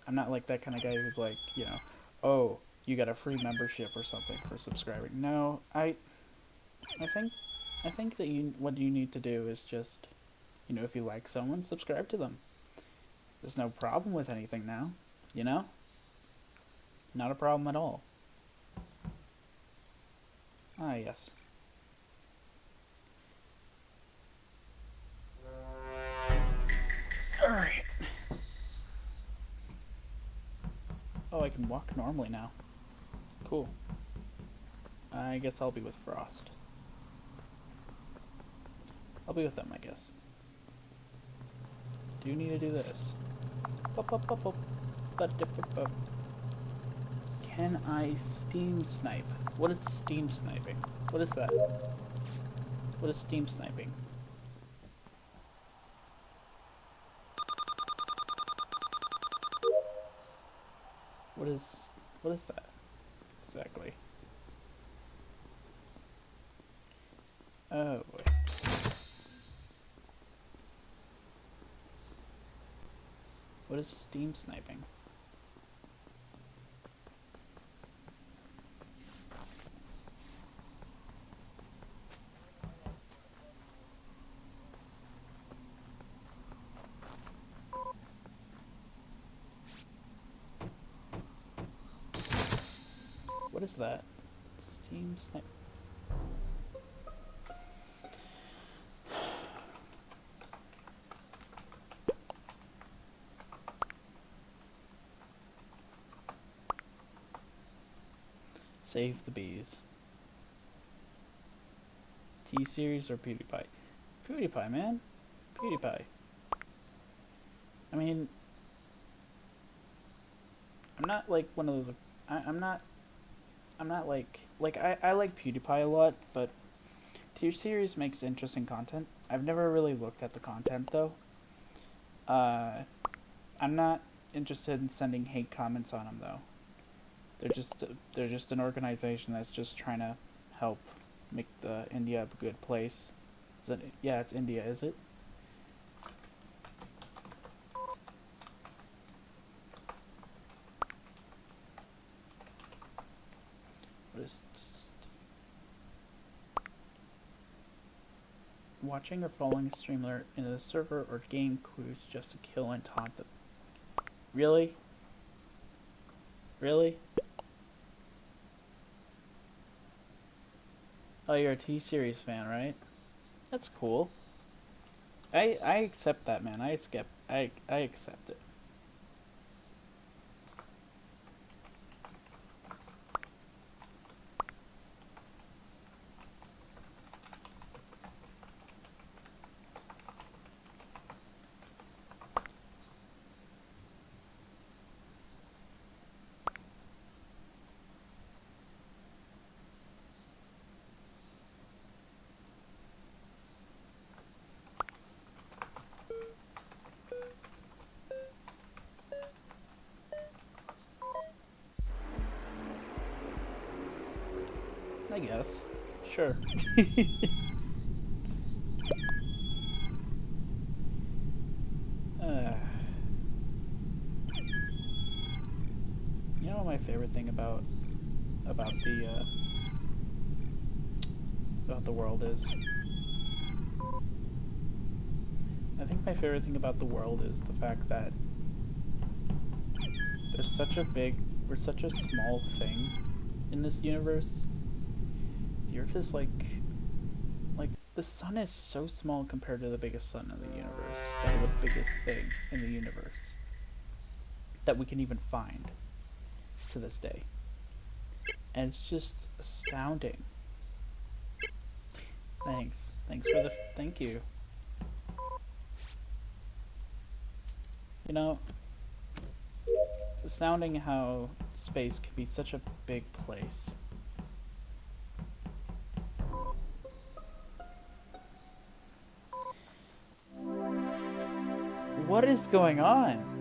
I'm not like that kind of guy who's like, you know, oh, you got a free membership or something for subscribing. No, I think that what you need to do is just, you know, if you like someone, subscribe to them. There's no problem with anything now, you know? Not a problem at all. Ah, yes. Alright. Oh, I can walk normally now. Cool. I guess I'll be with Frost. I'll be with them, I guess. Do you need to do this? Can I steam snipe? What is steam sniping? What is that? What is steam sniping? What is that exactly? Oh boy. What is steam sniping? What is that? Steam snipe. Save the bees. T-Series or PewDiePie? PewDiePie, man. PewDiePie. I mean, I'm not like one of those. I'm not like I like PewDiePie a lot, but T-Series makes interesting content. I've never really looked at the content though. I'm not interested in sending hate comments on them though. They're just an organization that's just trying to help make the India a good place. Is it? Yeah, it's India, is it? What is watching or following a streamer in a server or game quiz just to kill and taunt them? Really? Really? Oh, you're a T-Series fan, right? That's cool. I accept that, man. I accept it. I guess. Sure. You know what my favorite thing about the world is? I think my favorite thing about the world is the fact that we're such a small thing in this universe. The Earth is like the sun is so small compared to the biggest sun in the universe, or the biggest thing in the universe that we can even find to this day. And it's just astounding. Thanks for the thank you. You know, it's astounding how space can be such a big place. What is going on?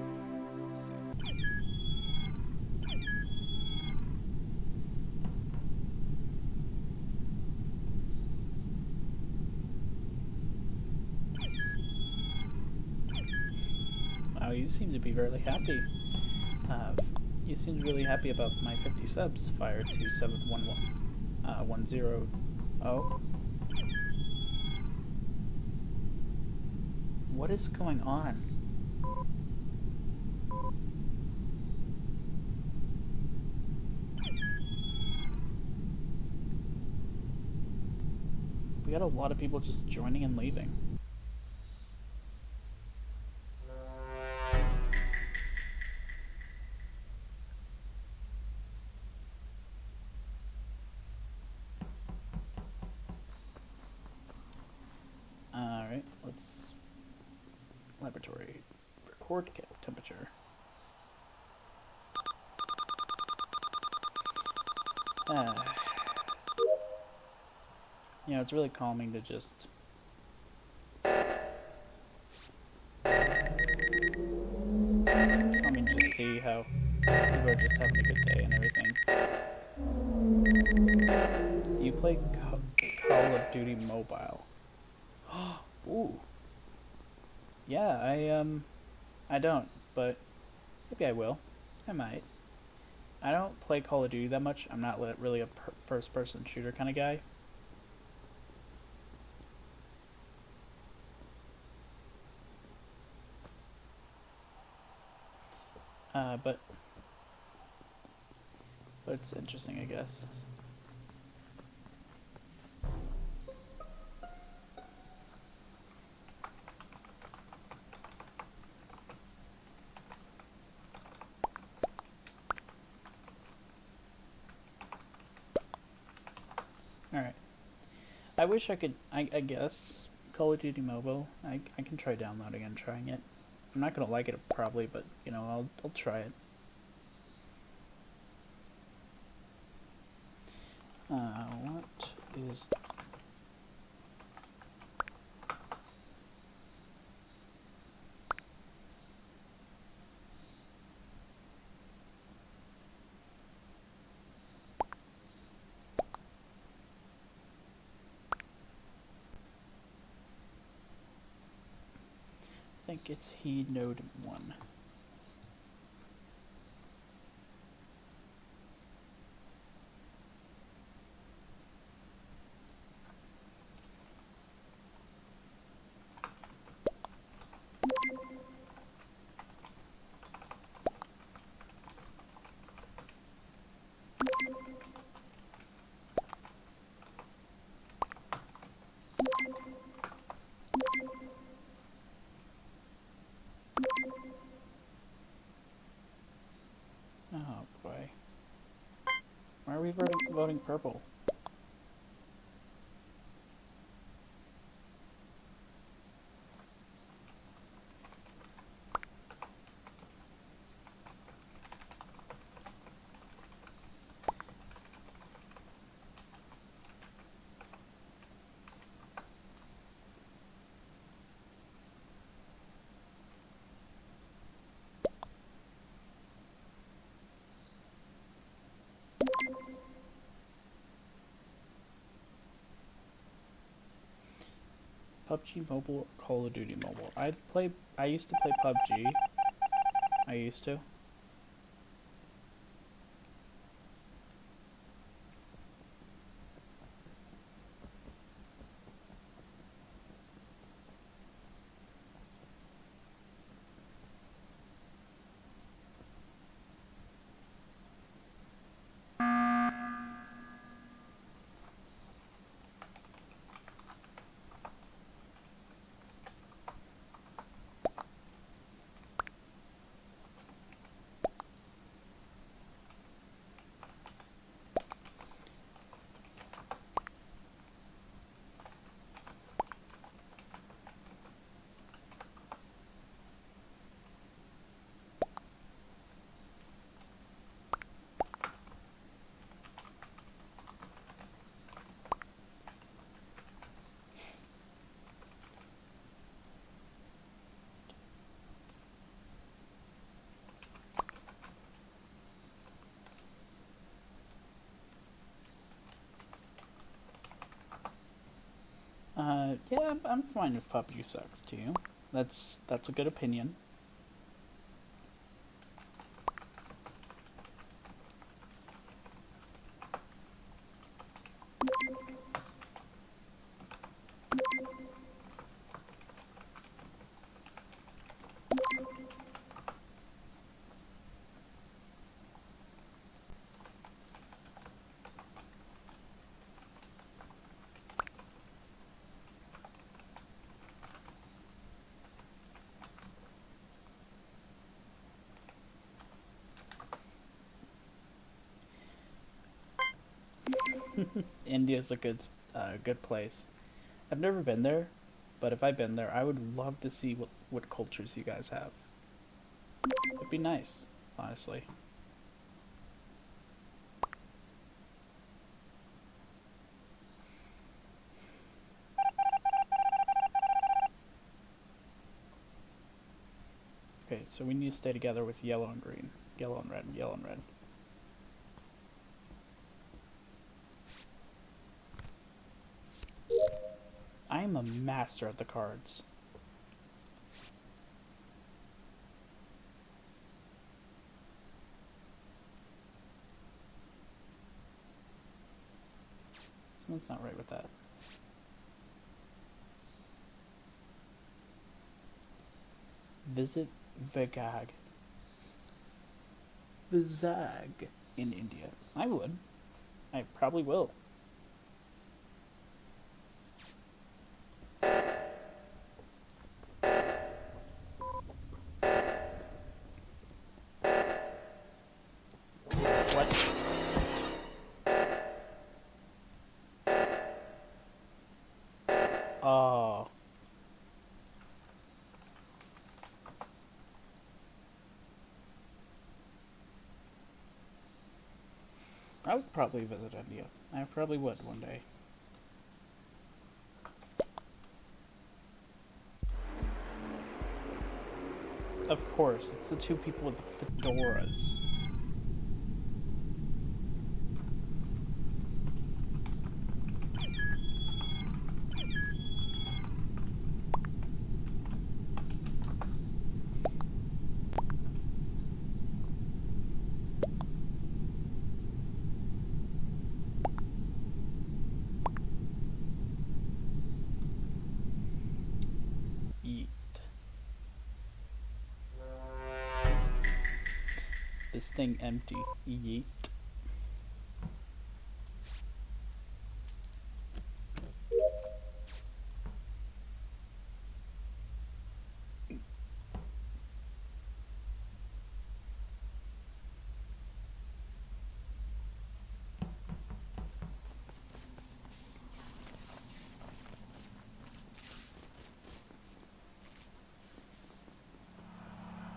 Wow, you seem to be really happy. You seemed really happy about my 50 subs. Fire 2711110. What is going on? We got a lot of people just joining and leaving. Alright, let's... Laboratory. Record temperature. You know, it's really calming to just... calming to see how people are just having a good day and everything. Do you play Call of Duty Mobile? Ooh. Yeah, I don't, but maybe I will. I might. I don't play Call of Duty that much. I'm not really a first-person shooter kind of guy. But it's interesting, I guess. Alright. I wish I could, I guess, Call of Duty Mobile. I can try downloading and trying it. I'm not gonna like it probably, but, you know, I'll try it. What is... I think it's he node 1. Oh boy. Why are we voting purple? PUBG Mobile or Call of Duty Mobile? I used to play PUBG. I used to. I'm fine if PUBG sucks too. That's a good opinion. India's a good place. I've never been there, but if I've been there, I would love to see what cultures you guys have. It'd be nice, honestly. Okay, so we need to stay together with yellow and green. Yellow and red, yellow and red. I am a master at the cards. Someone's not right with that. Visit Vizag. Vizag in India. I would. I probably will. What? Oh. I would probably visit India. I probably would one day. Of course, it's the two people with the fedoras. Eat. This thing empty. Yeet.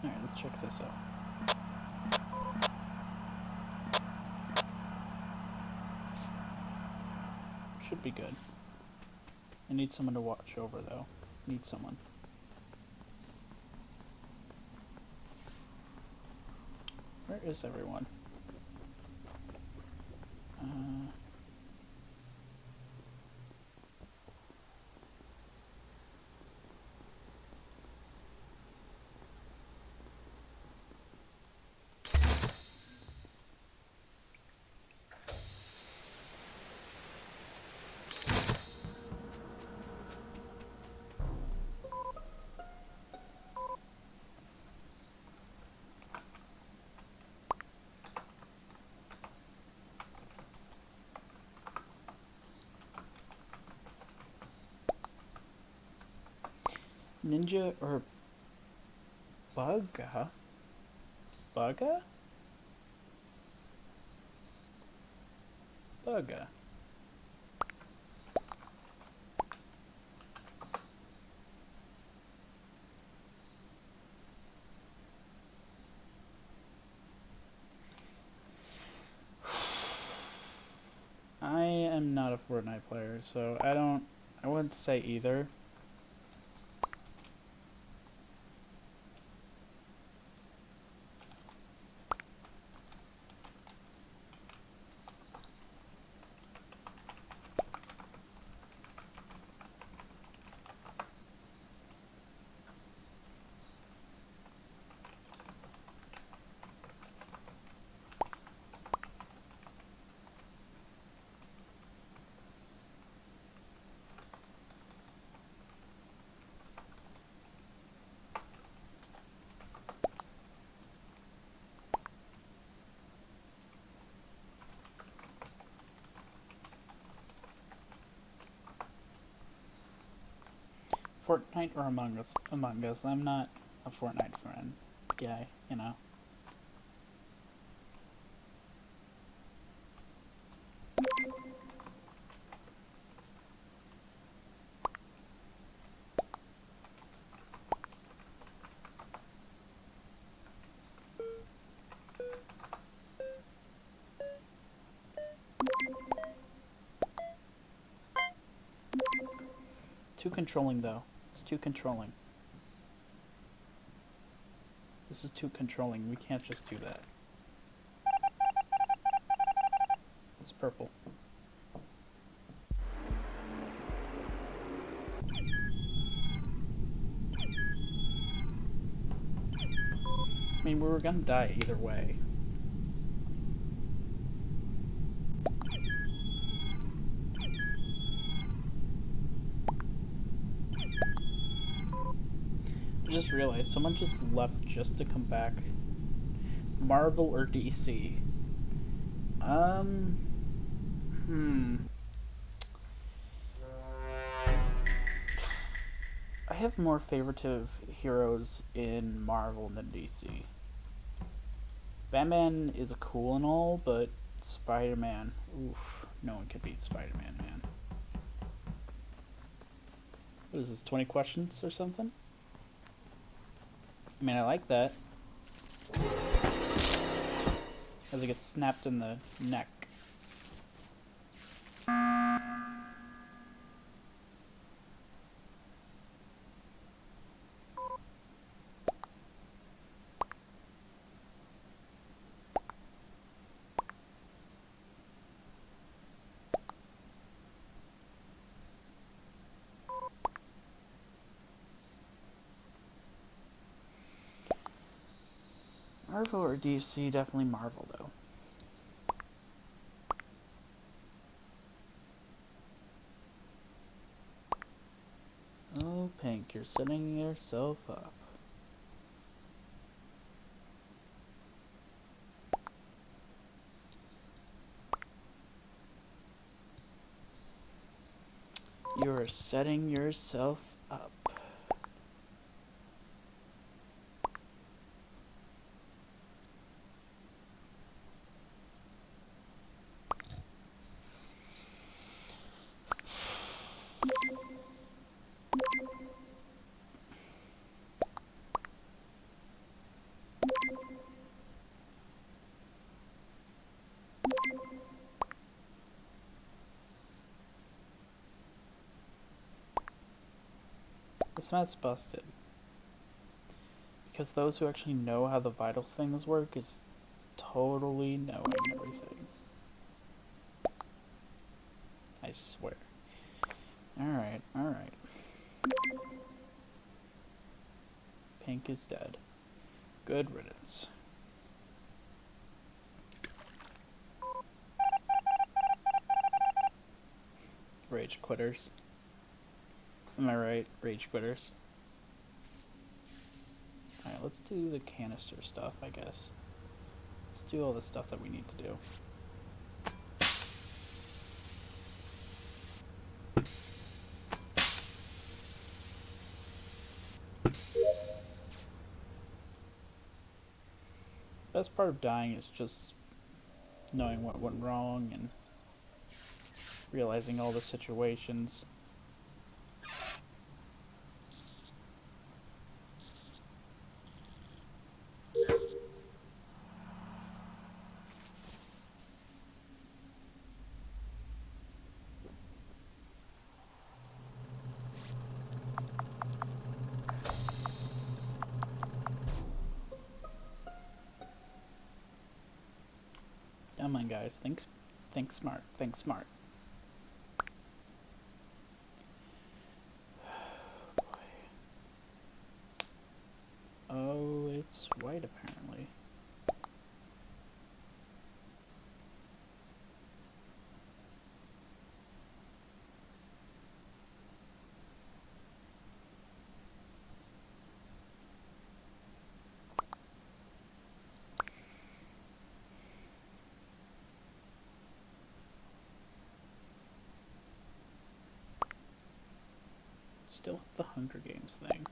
Alright, let's check this out. Should be good. I need someone to watch over, though. Need someone. Where is everyone? Ninja or Bugga? Bugga? Bugga. I am not a Fortnite player, so I wouldn't say either. Fortnite or Among Us? Among Us. I'm not a Fortnite friend. Yeah, you know. Too controlling, though. It's too controlling. This is too controlling. We can't just do that. It's purple. I mean, we were gonna die either way. I just realized someone just left just to come back. Marvel or DC? I have more favoritive heroes in Marvel than DC. Batman is cool and all, but Spider-Man, oof, no one could beat Spider-Man, man. What is this, 20 questions or something? I mean, I like that. As it gets snapped in the neck. Marvel or DC? Definitely Marvel, though. Oh, Pink, you're setting yourself up. You are setting yourself up. This map's busted. Because those who actually know how the vitals things work is totally knowing everything. I swear. Alright, alright. Pink is dead. Good riddance. Rage quitters. Am I right? Rage quitters. Alright, let's do the canister stuff, I guess. Let's do all the stuff that we need to do. Best part of dying is just knowing what went wrong and realizing all the situations. Come on, guys. Think smart. Think smart. Oh, it's white apparently. Still the Hunger Games thing.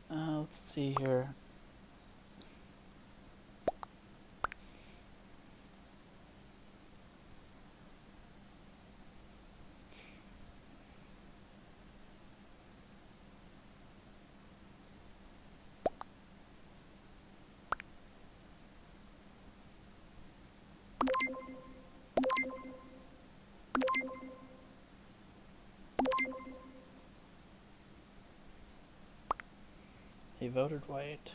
Let's see here. They voted white.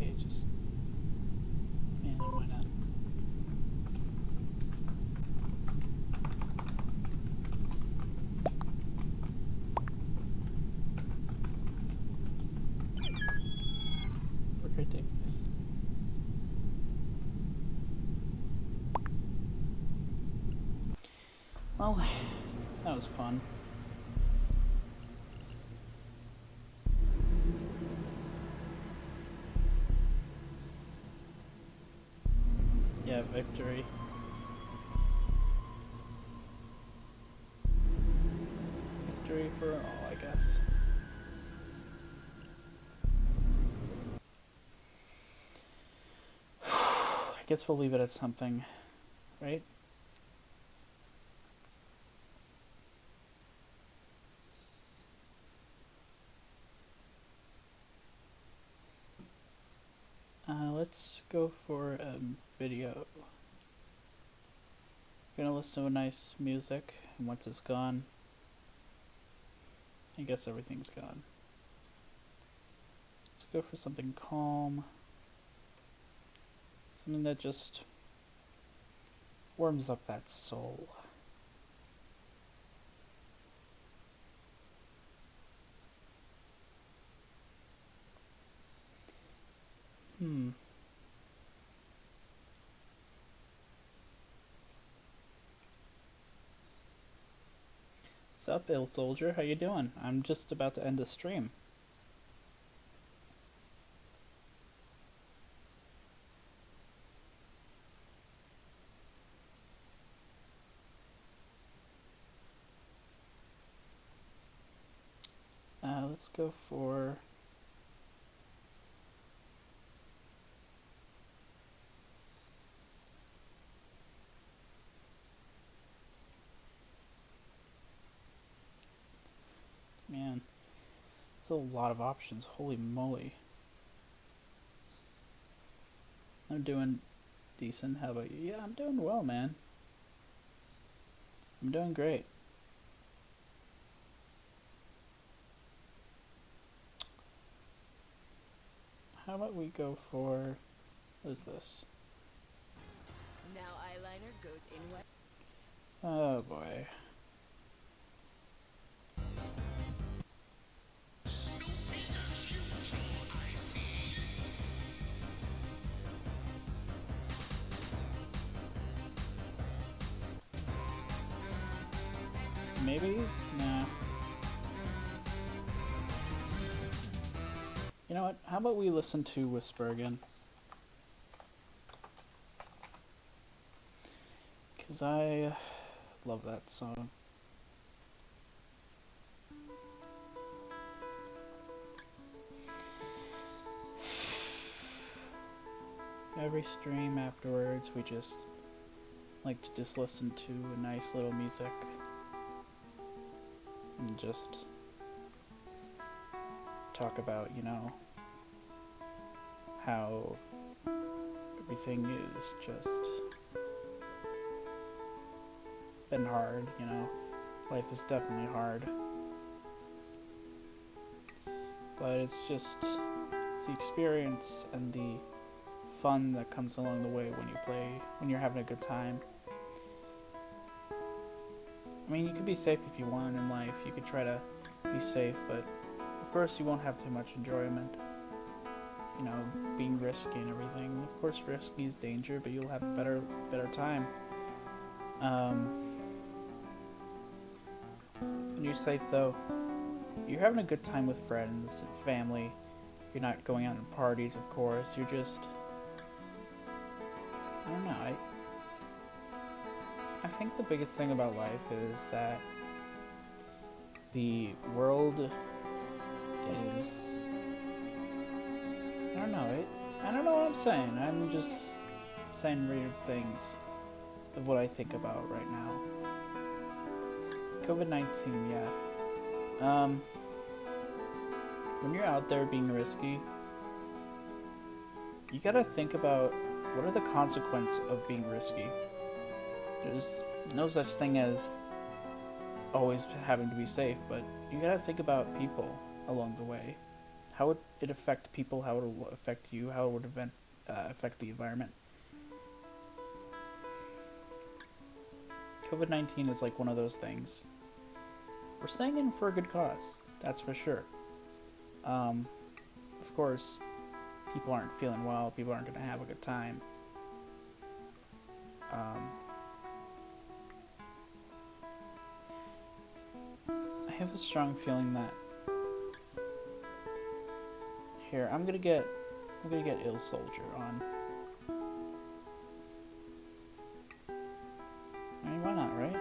Okay, just man, why not? Ridiculous. Well, that was fun. Yeah, victory. Victory for all, I guess. I guess we'll leave it at something, right? Let's go for a video. Gonna listen to nice music, and once it's gone, I guess everything's gone. Let's go for something calm. Something that just warms up that soul. Sup, ill soldier? How you doing? I'm just about to end the stream. Let's go for... Man, there's a lot of options. Holy moly. I'm doing decent. How about you? Yeah, I'm doing well, man. I'm doing great. How about we go for... What is this? Now eyeliner goes in wet. Oh boy. Maybe? Nah. You know what? How about we listen to Whisper again? Because I love that song. every stream afterwards, we just like to just listen to a nice little music and just talk about, you know, how everything is just been hard, you know. Life is definitely hard. But it's just, it's the experience and the fun that comes along the way when you play, when you're having a good time. I mean, you could be safe if you want in life. You could try to be safe, but of course you won't have too much enjoyment. You know, being risky and everything. Of course, risky is danger, but you'll have a better time. When you're safe, though, you're having a good time with friends and family. You're not going out in parties, of course. You're just, I don't know. I think the biggest thing about life is that the world is, I don't know. I don't know what I'm saying. I'm just saying weird things of what I think about right now. COVID-19, yeah. When you're out there being risky, you gotta think about what are the consequences of being risky. There's no such thing as always having to be safe, but you gotta think about people along the way. How would it affect people? How would it affect you? How would it affect the environment? COVID-19 is like one of those things. We're staying in for a good cause, that's for sure. Of course, people aren't feeling well, people aren't going to have a good time. I have a strong feeling that here, I'm gonna get Ill Soldier on. I mean, why not, right?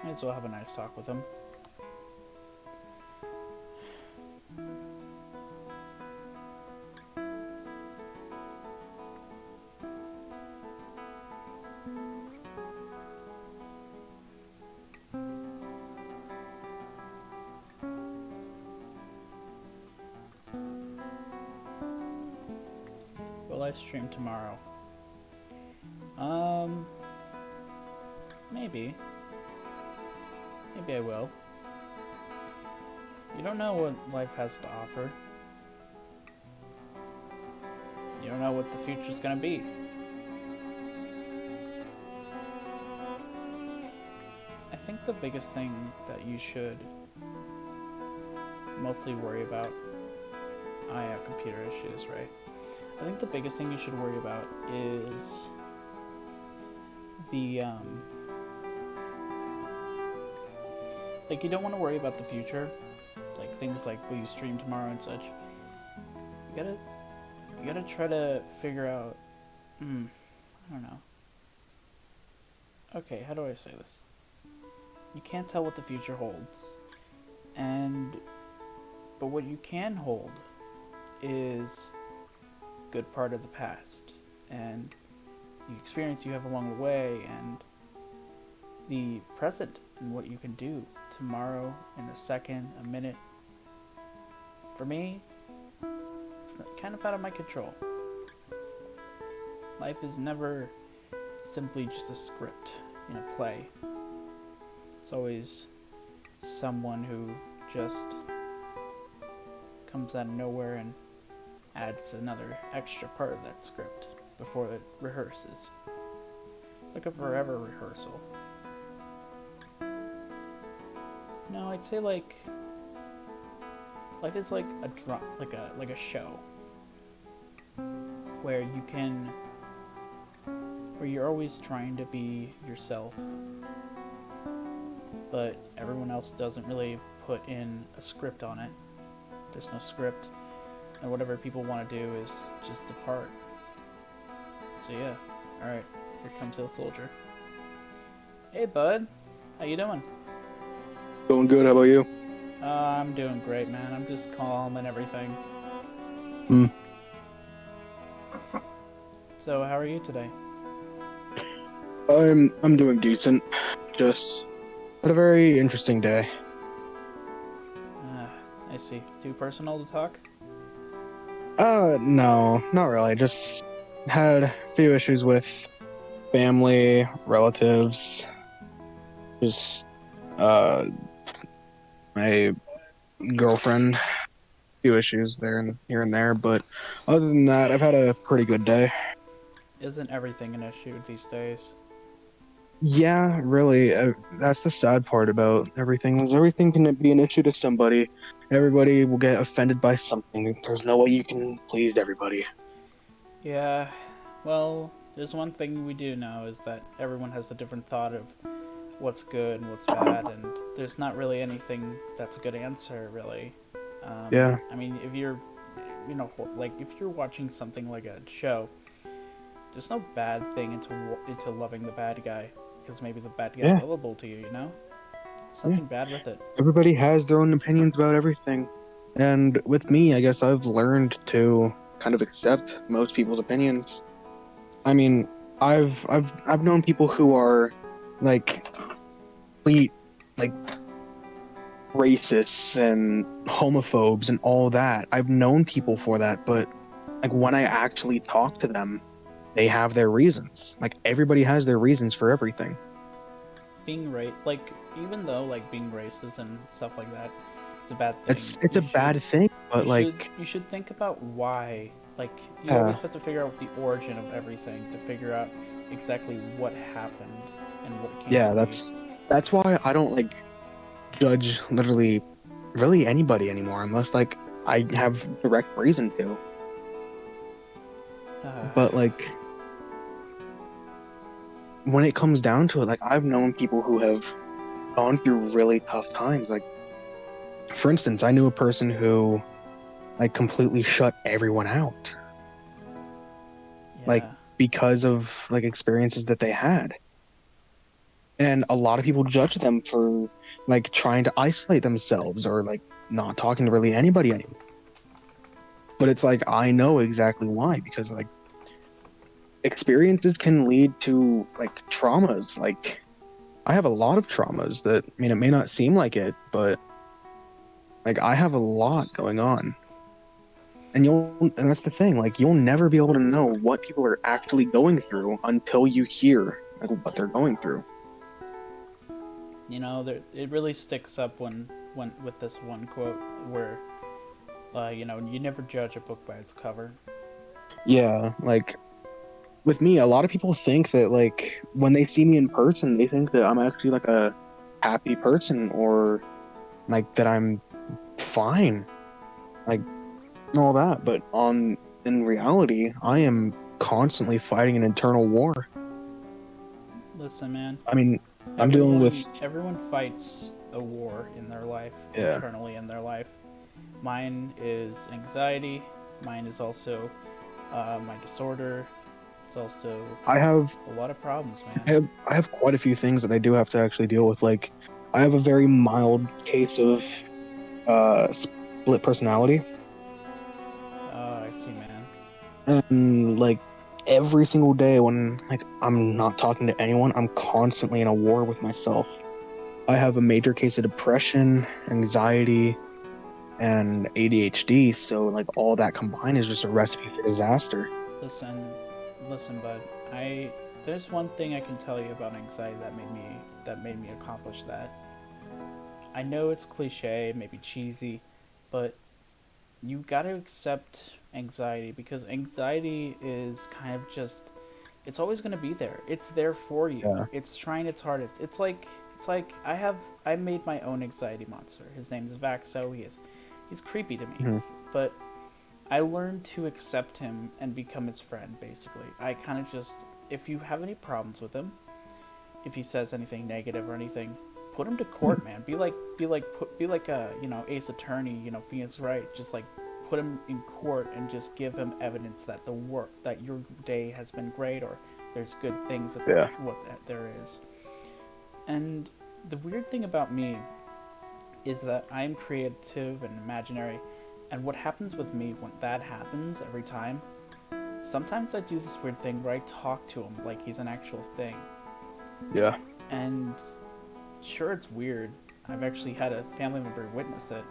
Might as well have a nice talk with him. Will I stream tomorrow? Maybe. Maybe I will. You don't know what life has to offer. You don't know what the future's gonna be. I think the biggest thing that you should mostly worry about... I have computer issues, right? I think the biggest thing you should worry about is the, like, you don't want to worry about the future, like things like will you stream tomorrow and such. You gotta try to figure out, I don't know. Okay, how do I say this? You can't tell what the future holds, but what you can hold is a good part of the past, and the experience you have along the way, and the present, and what you can do tomorrow, in a second, a minute. For me, it's kind of out of my control. Life is never simply just a script in a play. It's always someone who just comes out of nowhere and adds another extra part of that script before it rehearses. It's like a forever rehearsal. No, I'd say like life is like a show where you're always trying to be yourself, but everyone else doesn't really put in a script on it. There's no script, and whatever people want to do is just depart. So yeah, alright, here comes Ill Soldier. Hey bud, how you doing? Doing good, how about you? I'm doing great, man. I'm just calm and everything. Mm. So, how are you today? I'm doing decent. Just had a very interesting day. Uh, I see. Too personal to talk? No, not really. Just had a few issues with family, relatives, just uh my girlfriend. Few issues there and here and there, but other than that, I've had a pretty good day. Isn't everything an issue these days? Yeah, really. That's the sad part about everything. Is everything can be an issue to somebody. Everybody will get offended by something. There's no way you can please everybody. Yeah, well, there's one thing we do know is that everyone has a different thought of what's good and what's bad, and there's not really anything that's a good answer, really. Yeah, I mean, if you're, like if you're watching something like a show, there's no bad thing into loving the bad guy because maybe the bad guy's yeah, lovable to you, you know? There's yeah. nothing bad with it. Everybody has their own opinions about everything. And with me, I guess I've learned to kind of accept most people's opinions. I mean, I've known people who are like complete like racists and homophobes and all that. I've known people for that, but like when I actually talk to them, they have their reasons. Like everybody has their reasons for everything. Being like even though like being racist and stuff like that, it's a bad thing. It's a bad thing, but like You should think about why. Like you uh, always have to figure out the origin of everything to figure out exactly what happened and what came to yeah, be. that's why I don't like judge literally really anybody anymore unless like I have direct reason to. Uh, But like when it comes down to it, like I've known people who have gone through really tough times. Like for instance, I knew a person who like completely shut everyone out, like yeah. because of like experiences that they had. And a lot of people judge them for like trying to isolate themselves or like not talking to really anybody anymore. But it's like I know exactly why because like experiences can lead to like traumas. Like I have a lot of traumas that I mean it may not seem like it, but like I have a lot going on. And that's the thing, like you'll never be able to know what people are actually going through until you hear like what they're going through. You know, it really sticks up when with this one quote where, you never judge a book by its cover. Yeah, like with me, a lot of people think that like when they see me in person, they think that I'm actually like a happy person or like that I'm fine, like all that. But on in reality, I am constantly fighting an internal war. Listen, man, I mean, I'm dealing with everyone fights a war in their life, yeah. internally in their life. Mine is anxiety. Mine is also my disorder. It's also I have a lot of problems, I man. have I have quite a few things that I do have to actually deal with. Like I have a very mild case of split personality. Oh, I see, man. And like every single day when like I'm not talking to anyone, I'm constantly in a war with myself. I have a major case of depression, anxiety, and ADHD, so like all that combined is just a recipe for disaster. Listen, listen, bud. There's one thing I can tell you about anxiety that made me accomplish that. I know it's cliche, maybe cheesy, but you gotta accept anxiety because anxiety is kind of just it's always gonna be there. It's there for you. Yeah. It's trying its hardest. It's like I made my own anxiety monster. His name is Vaxo. He's creepy to me. Mhm. But I learned to accept him and become his friend basically. I kind of just if you have any problems with him, if he says anything negative or anything, put him to court, man. Be like a Ace Attorney, Phoenix Wright. Just like put him in court and just give him evidence that that your day has been great or there's good things about Yeah. what there is. And the weird thing about me is that I'm creative and imaginary, And what happens with me when that happens every time, sometimes I do this weird thing where I talk to him like he's an actual thing. Yeah. And sure, it's weird. I've actually had a family member witness it.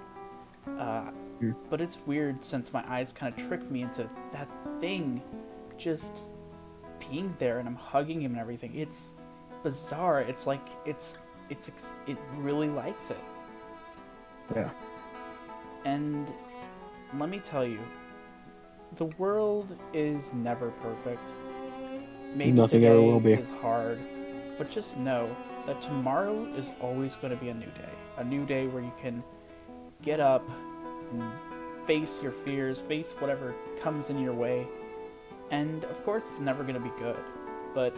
But it's weird since my eyes kind of tricked me into that thing just being there, and I'm hugging him and everything. It's bizarre. It's like it really likes it. Yeah. And let me tell you, the world is never perfect. Maybe Nothing today ever will be. is hard, but just know that tomorrow is always going to be a new day. A new day where you can get up and face your fears, face whatever comes in your way. And of course, it's never going to be good, but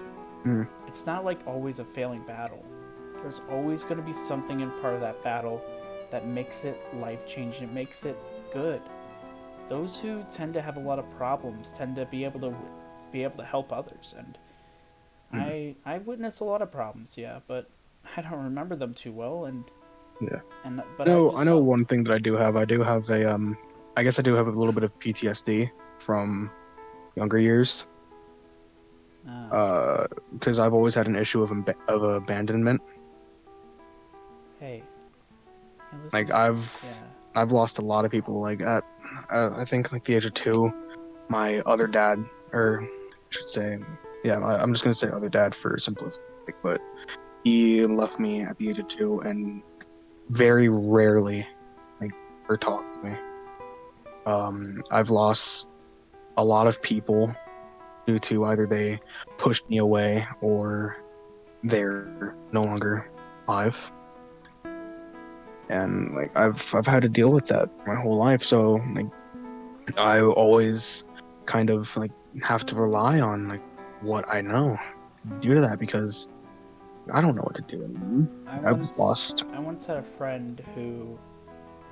it's not like always a failing battle. There's always going to be something in part of that battle that makes it life-changing, it makes it good. Those who tend to have a lot of problems tend to be able to help others, and I witnessed a lot of problems, yeah, but I don't remember them too well, and Yeah. but No, just I know saw- one thing that I do have. I do have a I guess I do have a little bit of PTSD from younger years. Because I've always had an issue of abandonment. Hey, listen, Like yeah, I've lost a lot of people. Like at I think like the age of 2, my other dad, or I should say, yeah, I'm just gonna say other dad for simplicity, but he left me at the age of 2, and very rarely like ever talked to me. I've lost a lot of people due to either they pushed me away or they're no longer alive. And like I've had to deal with that my whole life, so like I always kind of like have to rely on like what I know due to that, because I don't know what to do anymore. I've lost. I once had a friend who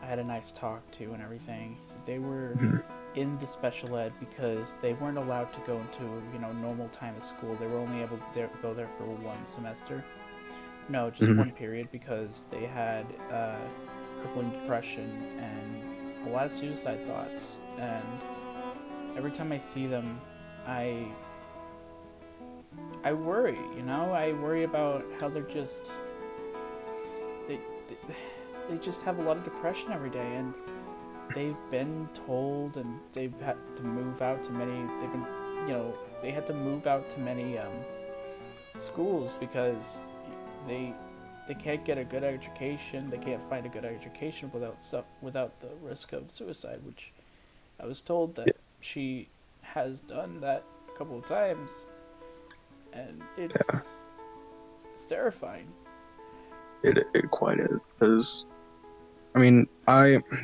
I had a nice talk to and everything. They were Mhm. in the special ed because they weren't allowed to go into normal time of school. They were only able to go there for one semester. No, just Mhm. one period, because they had crippling depression and a lot of suicide thoughts. And every time I see them, I worry. I worry about how they're just they, they they just have a lot of depression every day, and they've been told, and they've had to move out to many. They've been, they had to move out to many schools because they can't get a good education. They can't find a good education without the risk of suicide, which I was told that she has done that a couple of times, and it's terrifying. It quite is, because I mean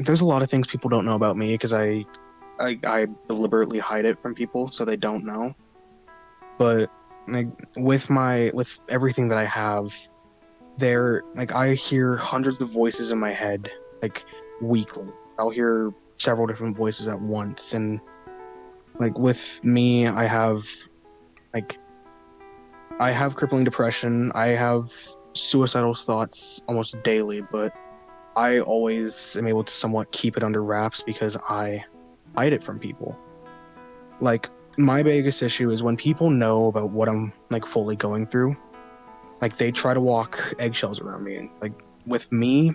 there's a lot of things people don't know about me, because I deliberately hide it from people so they don't know. But like with everything that I have, I hear hundreds of voices in my head like weekly. I'll hear several different voices at once, and like with me, like I have crippling depression. I have suicidal thoughts almost daily, but I always am able to somewhat keep it under wraps because I hide it from people. Like my biggest issue is when people know about what I'm like fully going through, like they try to walk eggshells around me. And like with me,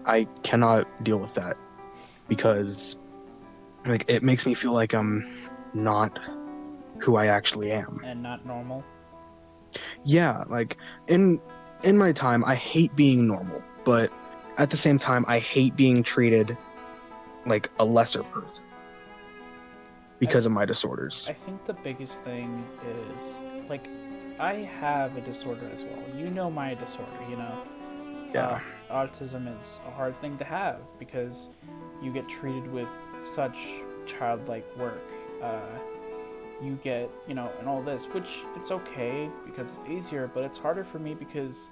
I cannot deal with that, because like it makes me feel like I'm not who I actually am. And not normal. Yeah, like in my time, I hate being normal, but at the same time, I hate being treated like a lesser person because of my disorders. I think the biggest thing is, like, I have a disorder as well. You know my disorder, Yeah. Autism is a hard thing to have because you get treated with such childlike work. You get, and all this, which it's okay because it's easier, but it's harder for me because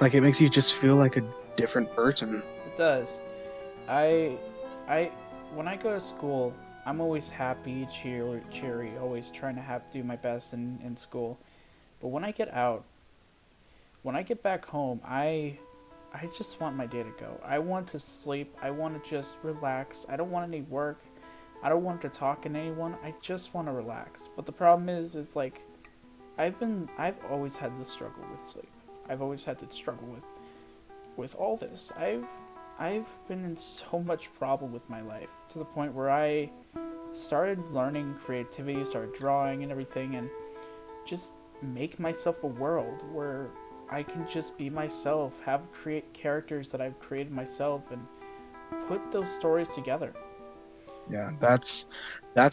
Like it makes you just feel like a different person. it does. I when I go to school, I'm always happy, cheery, always trying to do my best in school. But when I get out, when I get back home, I I just want my day to go. I want to sleep. I want to just relax. I don't want any work. I don't want to talk to anyone. I just want to relax. But the problem is like, I've always had this struggle with sleep. I've always had to struggle with all this. I've been in so much problem with my life to the point where I started learning creativity, started drawing and everything, and just make myself a world where I can just be myself, create characters that I've created myself, and put those stories together. Yeah, that's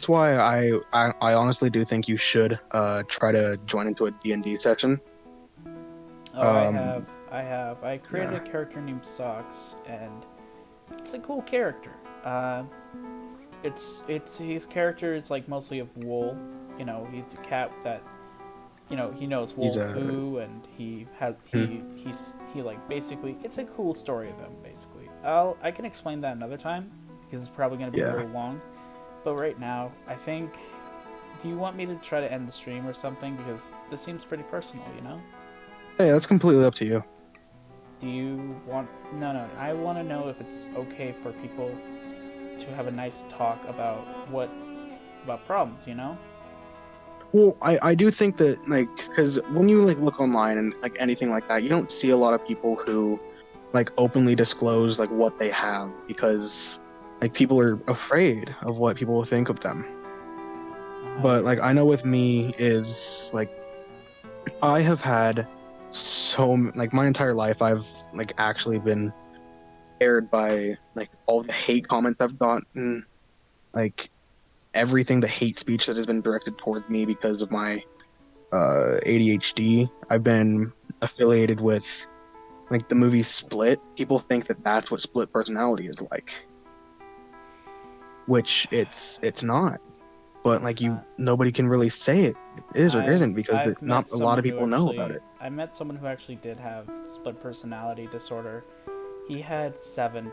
why I honestly do think you should try to join into a D&D session. Oh, Um, I have. I created yeah, a character named Socks, and it's a cool character. Uh, it's his character is like mostly of wool. You know, he's a cat that, you know, he knows he's wolf a foo, and hmm, he like basically it's a cool story of them basically. I can explain that another time because it's probably gonna be a yeah. little long. But right now, I think. Do you want me to try to end the stream or something? Because this seems pretty personal, you know. Hey, that's completely up to you. Do you want? No, no. I want to know if it's okay for people to have a nice talk about about problems. You know? Well, I do think that like because when you like look online and like anything like that, you don't see a lot of people who like openly disclose like what they have because like people are afraid of what people will think of them. But like I know with me is like I have had like my entire life I've like actually been scared by like all the hate comments I've gotten, like everything, the hate speech that has been directed towards me because of my ADHD. I've been affiliated with like the movie Split. People think that that's what split personality is like, which it's not. But like It's you, not. nobody can really say it is or isn't because I've met not a lot someone of who people know about actually it. I met someone who actually did have split personality disorder. He had seven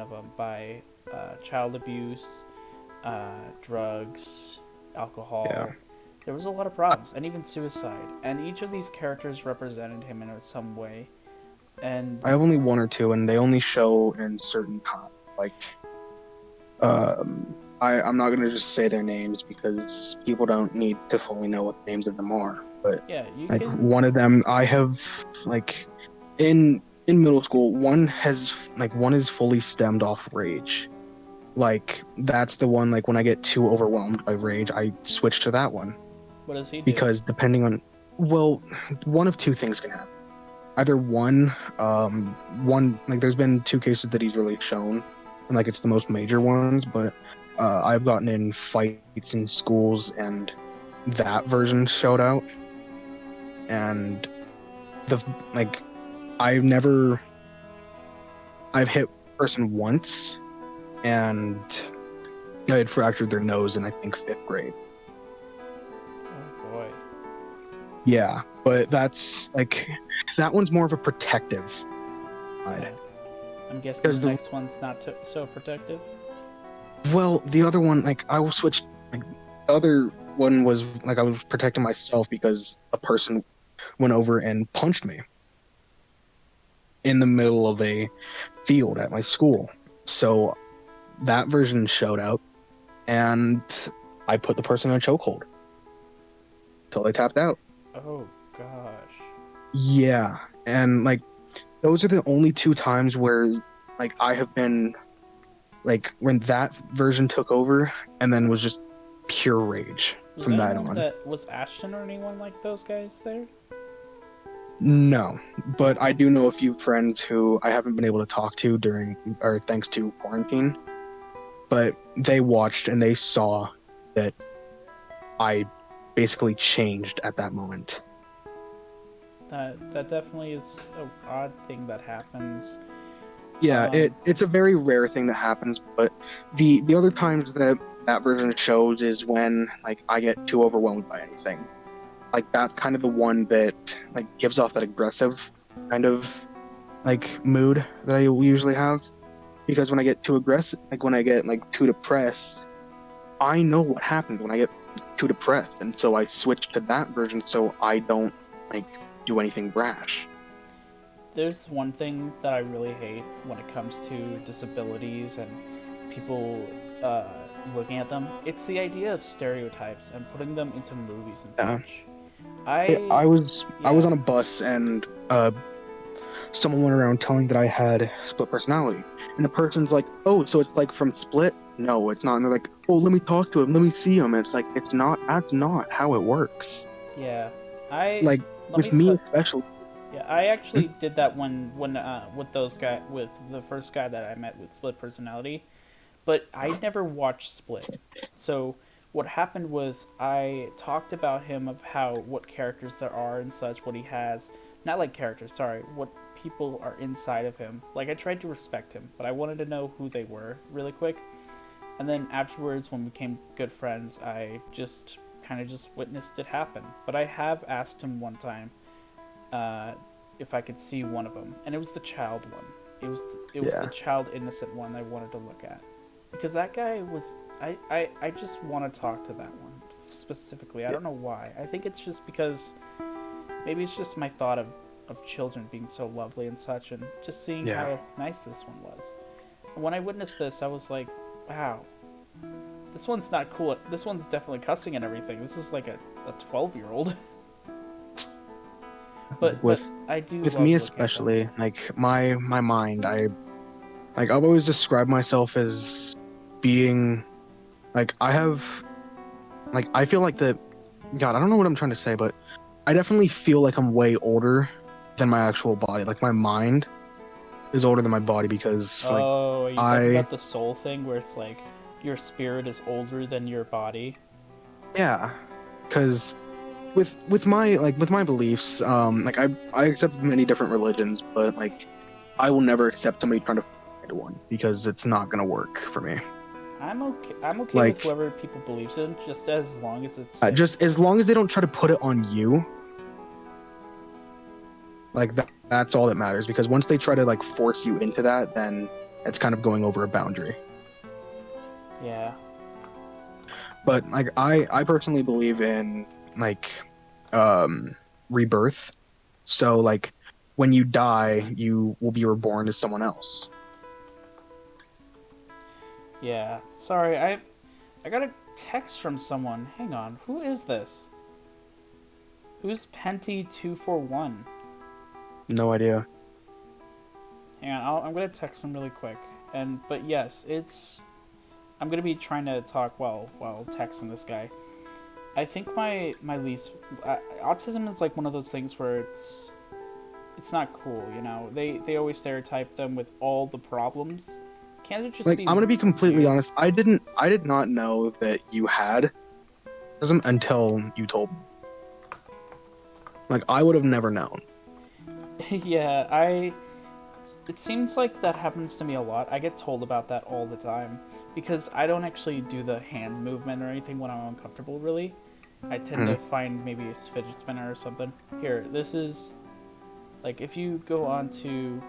of them by child abuse, drugs, Yeah, alcohol. There was a lot of problems, and even suicide. And each of these characters represented him in some way. And I have only one or two, and they only show in certain times. Like, I'm not gonna just say their names because people don't need to fully know what the names of them are. But yeah, you like can. one of them, I have like in middle school, one is fully stemmed off rage. Like that's the one. Like when I get too overwhelmed by rage, I switch to that one What does he do? because depending on, well, one of two things can happen. Either one like there's been two cases that he's really shown, and like it's the most major ones, but I've gotten in fights in schools, and that version showed out, and the like I've never I've hit a person once, and I had fractured their nose in I think fifth grade. Oh boy. Yeah, but that's like that one's more of a protective Yeah. side. I'm guessing Because the next one's not so protective. well, the other one, like I will switch. Like the other one was like I was protecting myself because a person went over and punched me in the middle of a field at my school. So that version showed out, and I put the person in a chokehold till they tapped out. Oh gosh. Yeah, and like those are the only two times where like I have been like when that version took over and then was just pure rage Was from that anyone on. that was Ashton or anyone like those guys there? No, but I do know a few friends who I haven't been able to talk to during or thanks to quarantine, but they watched and they saw that I basically changed at that moment. That definitely is a odd thing that happens. Yeah, Um, it's a very rare thing that happens, but the other times that that version shows is when like I get too overwhelmed by anything. Like that's kind of the one that like gives off that aggressive kind of like mood that I usually have. Because when I get too aggressive, like when I get like too depressed, I know what happened when I get too depressed, and so I switch to that version so I don't like do anything brash. there's one thing that I really hate when it comes to disabilities and people looking at them. It's the idea of stereotypes and putting them into movies and Yeah. such. I was Yeah. on a bus and someone went around telling that I had split personality, and the person's like, "Oh, so it's like from Split?" No, it's not. And they're like, "Oh, let me talk to him. Let me see him." And it's like, it's not. That's not how it works. Yeah, I Like let with me me tell. especially. Yeah, I actually did that when with those guy with the first guy that I met with split personality, but I never watched Split. So what happened was I talked about him of how what characters there are and such, what he has, not like characters, sorry, what people are inside of him. Like I tried to respect him, but I wanted to know who they were really quick. And then afterwards, when we became good friends, I just kind of just witnessed it happen. But I have asked him one time if I could see one of them, and it was the child one. It was the child innocent one I wanted to look at, because that guy was I just want to talk to that one specifically. I don't know why. I think it's just because maybe it's just my thought of children being so lovely and such, and just seeing how nice this one was. And when I witnessed this, I was like, wow, this one's not cool. This one's definitely cussing and everything. This is like a 12-year-old. but I do With love me looking at them. especially, like my mind, I've always described myself as being like I feel like that. God, I don't know what I'm trying to say, but I definitely feel like I'm way older than my actual body. Like my mind is older than my body because like Oh, are you talking I about the soul thing where it's like your spirit is older than your body? yeah, because with my beliefs, like I accept many different religions, but like I will never accept somebody trying to find one because it's not gonna work for me. I'm okay. I'm okay with Like whoever people believes in, just as long as it's safe. just as long as they don't try to put it on you, like that's all that matters. Because once they try to like force you into that, then it's kind of going over a boundary. Yeah. But like I personally believe in like rebirth. So like when you die, you will be reborn as someone else. Yeah. Sorry, I got a text from someone. Hang on. Who is this? Who's Penty241? No idea. Hang on. I'm gonna text him really quick. But yes, I'm gonna be trying to talk while texting this guy. I think my least autism is like one of those things where it's not cool, you know. They always stereotype them with all the problems. Can't it just Like be I'm gonna be completely few? honest. I did not know that you had autism until you told me. Like I would have never known. Yeah, it seems like that happens to me a lot. I get told about that all the time because I don't actually do the hand movement or anything when I'm uncomfortable, really. I tend to find maybe a fidget spinner or something. Here, this is like if you go on to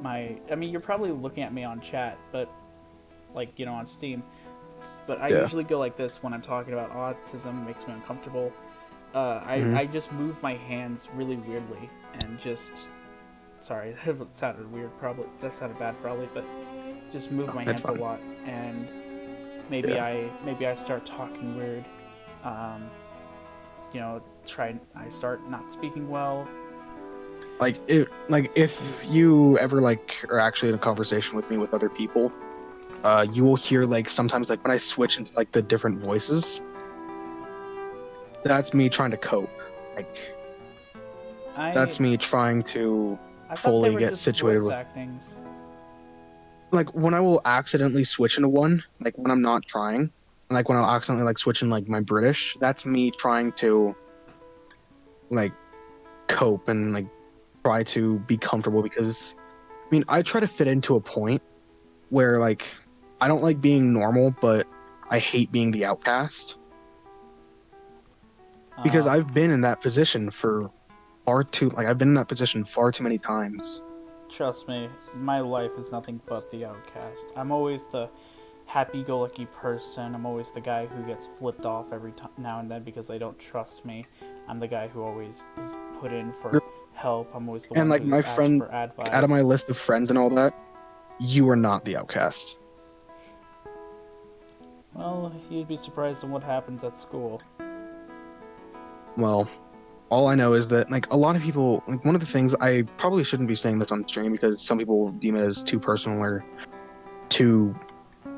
I mean, you're probably looking at me on chat, but like, you know, on Steam. But I usually go like this when I'm talking about autism. It makes me uncomfortable. I just move my hands really weirdly and just sorry, that sounded weird probably. That sounded bad probably, but just move my hands a lot, and maybe I start talking weird. You know, I start not speaking well. Like if you ever like are actually in a conversation with me with other people, you will hear like sometimes like when I switch into like the different voices, that's me trying to cope. Like that's me trying to I thought they fully were get just situated voice with. actings. Like when I will accidentally switch into one, like when I'm not trying, and like when I'll accidentally like switch in like my British, that's me trying to like cope and like try to be comfortable because I mean I try to fit into a point where like I don't like being normal, but I hate being the outcast because I've been in that position for I've been in that position far too many times. Trust me, my life is nothing but the outcast. I'm always the happy-go-lucky person. I'm always the guy who gets flipped off every now and then because they don't trust me. I'm the guy who always is put in for help. I'm always the And one like who my asks friend, for advice. out of my list of friends and all that, you are not the outcast. Well, you'd be surprised at what happens at school. Well, all I know is that like a lot of people, like one of the things, I probably shouldn't be saying this on stream because some people will deem it as too personal or too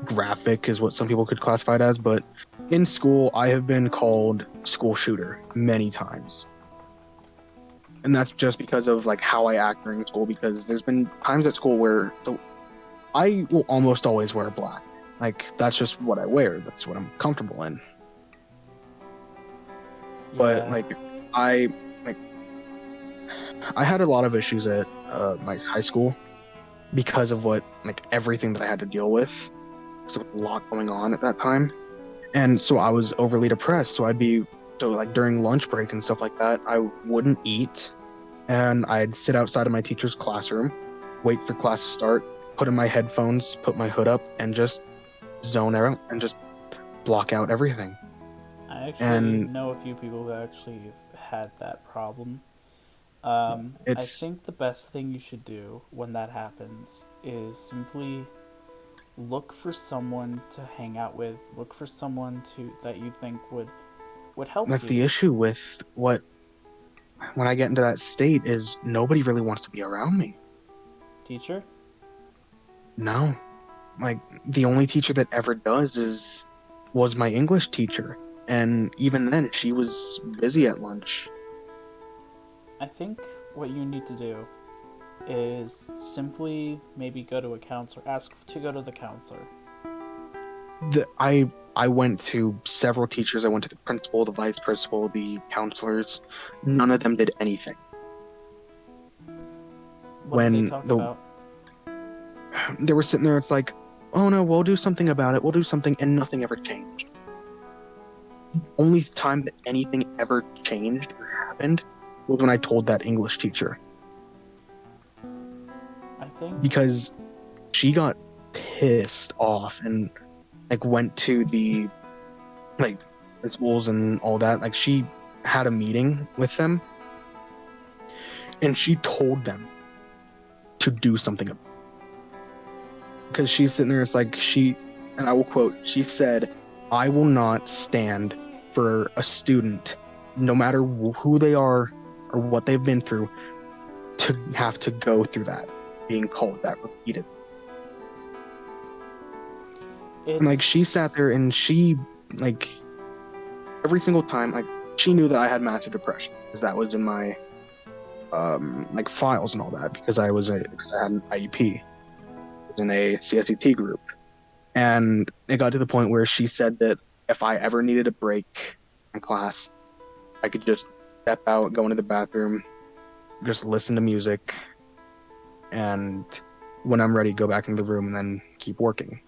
graphic is what some people could classify it as, but in school I have been called school shooter many times. And that's just because of like how I act during school, because there's been times at school where I will almost always wear black. Like that's just what I wear. That's what I'm comfortable in. But Yeah. like I like I had a lot of issues at my high school because of what like everything that I had to deal with. There's a lot going on at that time. And so I was overly depressed. So like during lunch break and stuff like that, I wouldn't eat and I'd sit outside of my teacher's classroom, wait for class to start, put in my headphones, put my hood up, and just zone out and just block out everything. I actually And know a few people who actually have had that problem. I it's think the best thing you should do when that happens is simply look for someone to hang out with. Look for someone that you think would help that's you. the issue with what when I get into that state is nobody really wants to be around me. Teacher? No. Like the only teacher that ever was my English teacher. And even then she was busy at lunch. I think what you need to do is simply maybe go to a counselor. Ask to go to the counselor. I went to several teachers. I went to the principal, the vice principal, the counselors. None of them did anything. What did they When talk about? they were sitting there, it's like, oh no, we'll do something about it. We'll do something, and nothing ever changed. Only time that anything ever changed or happened was when I told that English teacher, I think because she got pissed off and like went to the like principals and all that. Like she had a meeting with them and she told them to do something about it. Because she's sitting there, it's like and I will quote, she said, I will not stand for a student, no matter who they are or what they've been through, to have to go through that, being called that repeated. And like she sat there and she like every single time, like she knew that I had massive depression because that was in my like files and all that, because I had an IEP. I was in a CSET group. And it got to the point where she said that if I ever needed a break in class, I could just step out, go into the bathroom, just listen to music, and when I'm ready, go back into the room and then keep working.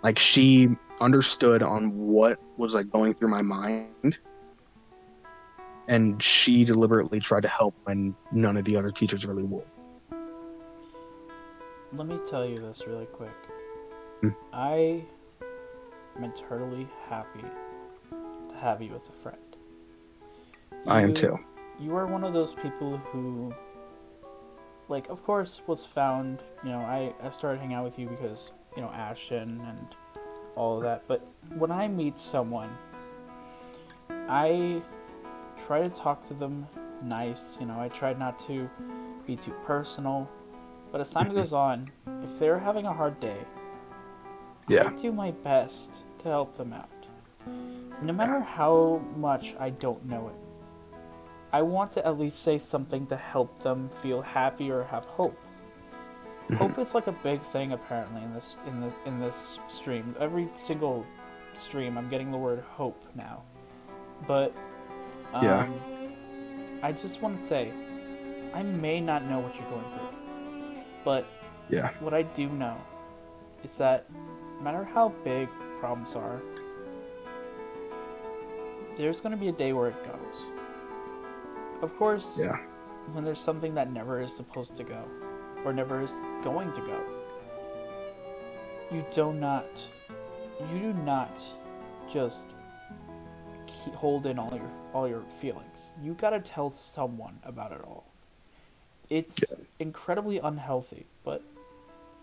Like she understood on what was like going through my mind, and she deliberately tried to help when none of the other teachers really would. Let me tell you this really quick. Mm. I am eternally happy to have you as a friend. I am too. You are one of those people who, like, of course, was found, I started hanging out with you because, Ashton and all of that, but when I meet someone, I try to talk to them nice, I try not to be too personal, but as time goes on, if they're having a hard day, Yeah. I do my best to help them out. No matter how much I don't know it. I want to at least say something to help them feel happy or have hope. Hope is like a big thing apparently in this stream. Every single stream I'm getting the word hope now. But Yeah. I just want to say I may not know what you're going through. But Yeah. what I do know is that no matter how big problems are, there's going to be a day where it goes. Of course, Yeah. when there's something that never is supposed to go, or never is going to go, you do not just hold in all your feelings. You gotta tell someone about it all. It's incredibly unhealthy, but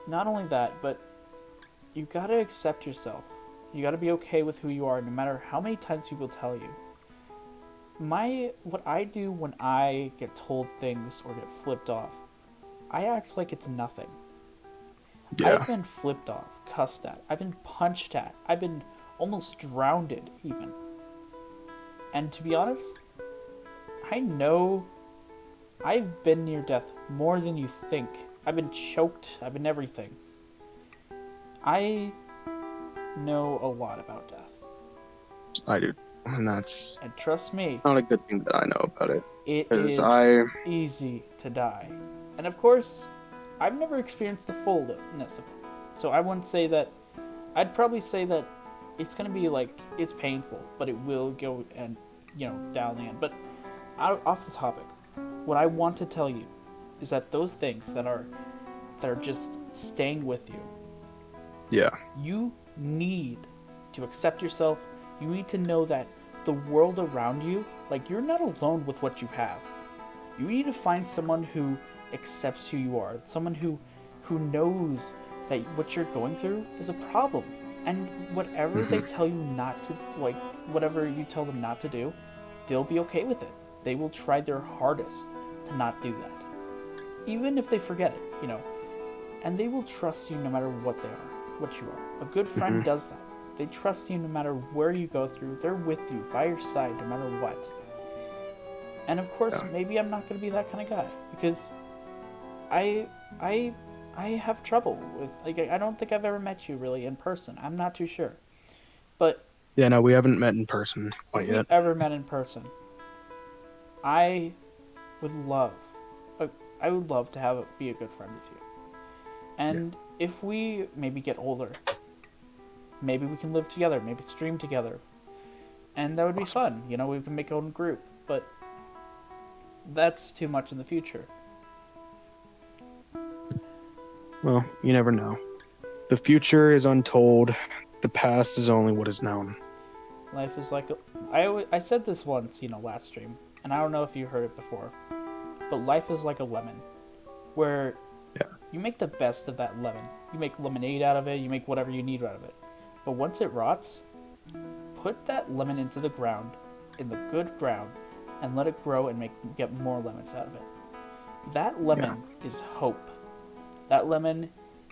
not only that, but you gotta accept yourself. You gotta be okay with who you are, no matter how many times people tell you. What I do when I get told things or get flipped off, I act like it's nothing. I've Yeah. been flipped off, cussed at, I've been punched at, I've been almost drowned even. And to be honest, I know I've been near death more than you think. I've been choked, I've been everything. I know a lot about death. I do. And that's And trust me, not a good thing that I know about it. it 'Cause is easy to die. And of course, I've never experienced the fullness of it. So I wouldn't say that. I'd probably say that it's going to be like, it's painful, but it will go and, down the end. But off the topic, what I want to tell you is that those things that are just staying with you, Yeah. you need to accept yourself. You need to know that the world around you, like, you're not alone with what you have. You need to find someone who accepts who you are, someone who knows that what you're going through is a problem. And whatever they tell you not to, like, whatever you tell them not to do, they'll be okay with it. They will try their hardest to not do that. Even if they forget it, And they will trust you no matter what you are. A good friend does that. They trust you no matter where you go through. They're with you, by your side, no matter what. And of course, maybe I'm not going to be that kind of guy, because I have trouble with, like, I don't think I've ever met you really in person. I'm not too sure. But Yeah, no, we haven't met in person quite if we yet. ever met in person, I would love to be a good friend with you. And if we maybe get older, maybe we can live together, maybe stream together. And that would be fun. We can make our own group. But that's too much in the future. Well, you never know. The future is untold. The past is only what is known. Life is like I said this once, last stream, and I don't know if you heard it before, but life is like a lemon, where you make the best of that lemon. You make lemonade out of it, you make whatever you need out of it. But once it rots, put that lemon into the ground, in the good ground, and let it grow and get more lemons out of it. That lemon is hope. That lemon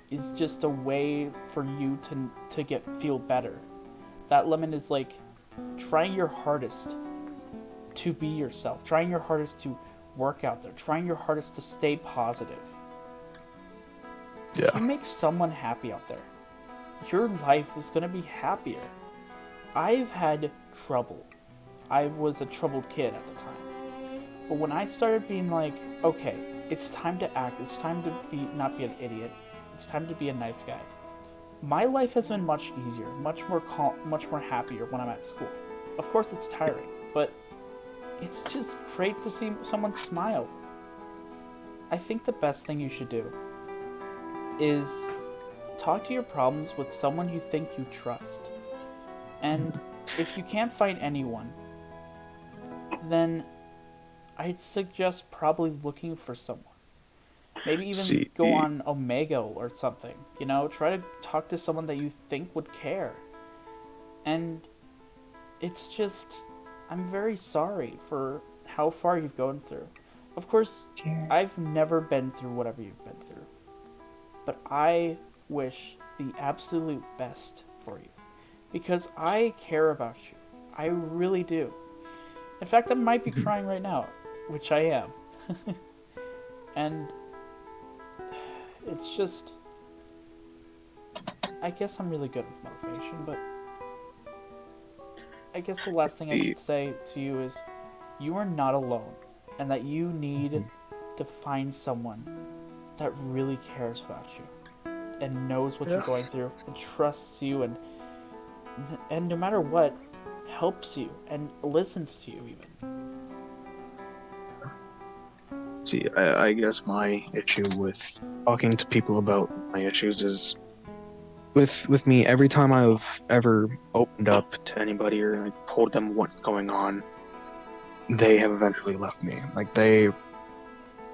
is just a way for you to feel better. That lemon is like trying your hardest to be yourself, trying your hardest to work out there, trying your hardest to stay positive. If you make someone happy out there, your life is going to be happier. I've had trouble. I was a troubled kid at the time. But when I started being like, okay, it's time to act, it's time to not be an idiot, it's time to be a nice guy, my life has been much easier, much more calm, much more happier when I'm at school. Of course it's tiring, but it's just great to see someone smile. I think the best thing you should do is talk to your problems with someone you think you trust. And if you can't find anyone, then I'd suggest probably looking for someone. Maybe even go on Omega or something. Try to talk to someone that you think would care. And it's just, I'm very sorry for how far you've gone through. Of course, I've never been through whatever you've been through. But I wish the absolute best for you. Because I care about you. I really do. In fact, I might be crying right now, which I am. And it's just, I guess I'm really good with motivation, but I guess the last thing I should say to you is you are not alone, and that you need to find someone that really cares about you and knows what you're going through and trusts you and no matter what, helps you and listens to you even. See, I guess my issue with talking to people about my issues is with me, every time I've ever opened up to anybody or like, told them what's going on, they have eventually left me. Like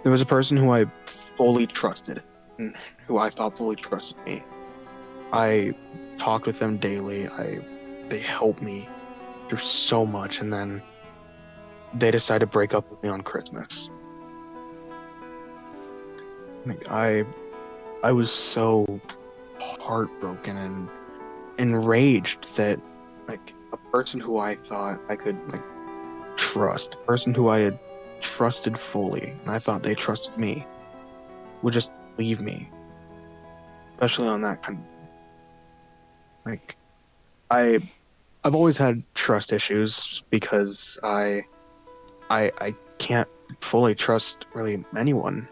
There was a person who I fully trusted, and who I thought fully trusted me. I talked with them daily. They helped me through so much, and then they decided to break up with me on Christmas. Like I was so heartbroken and enraged that like a person who I thought I could like trust, a person who I had trusted fully, and I thought they trusted me, would just leave me, especially on that kind of like I I've always had trust issues because I can't fully trust really anyone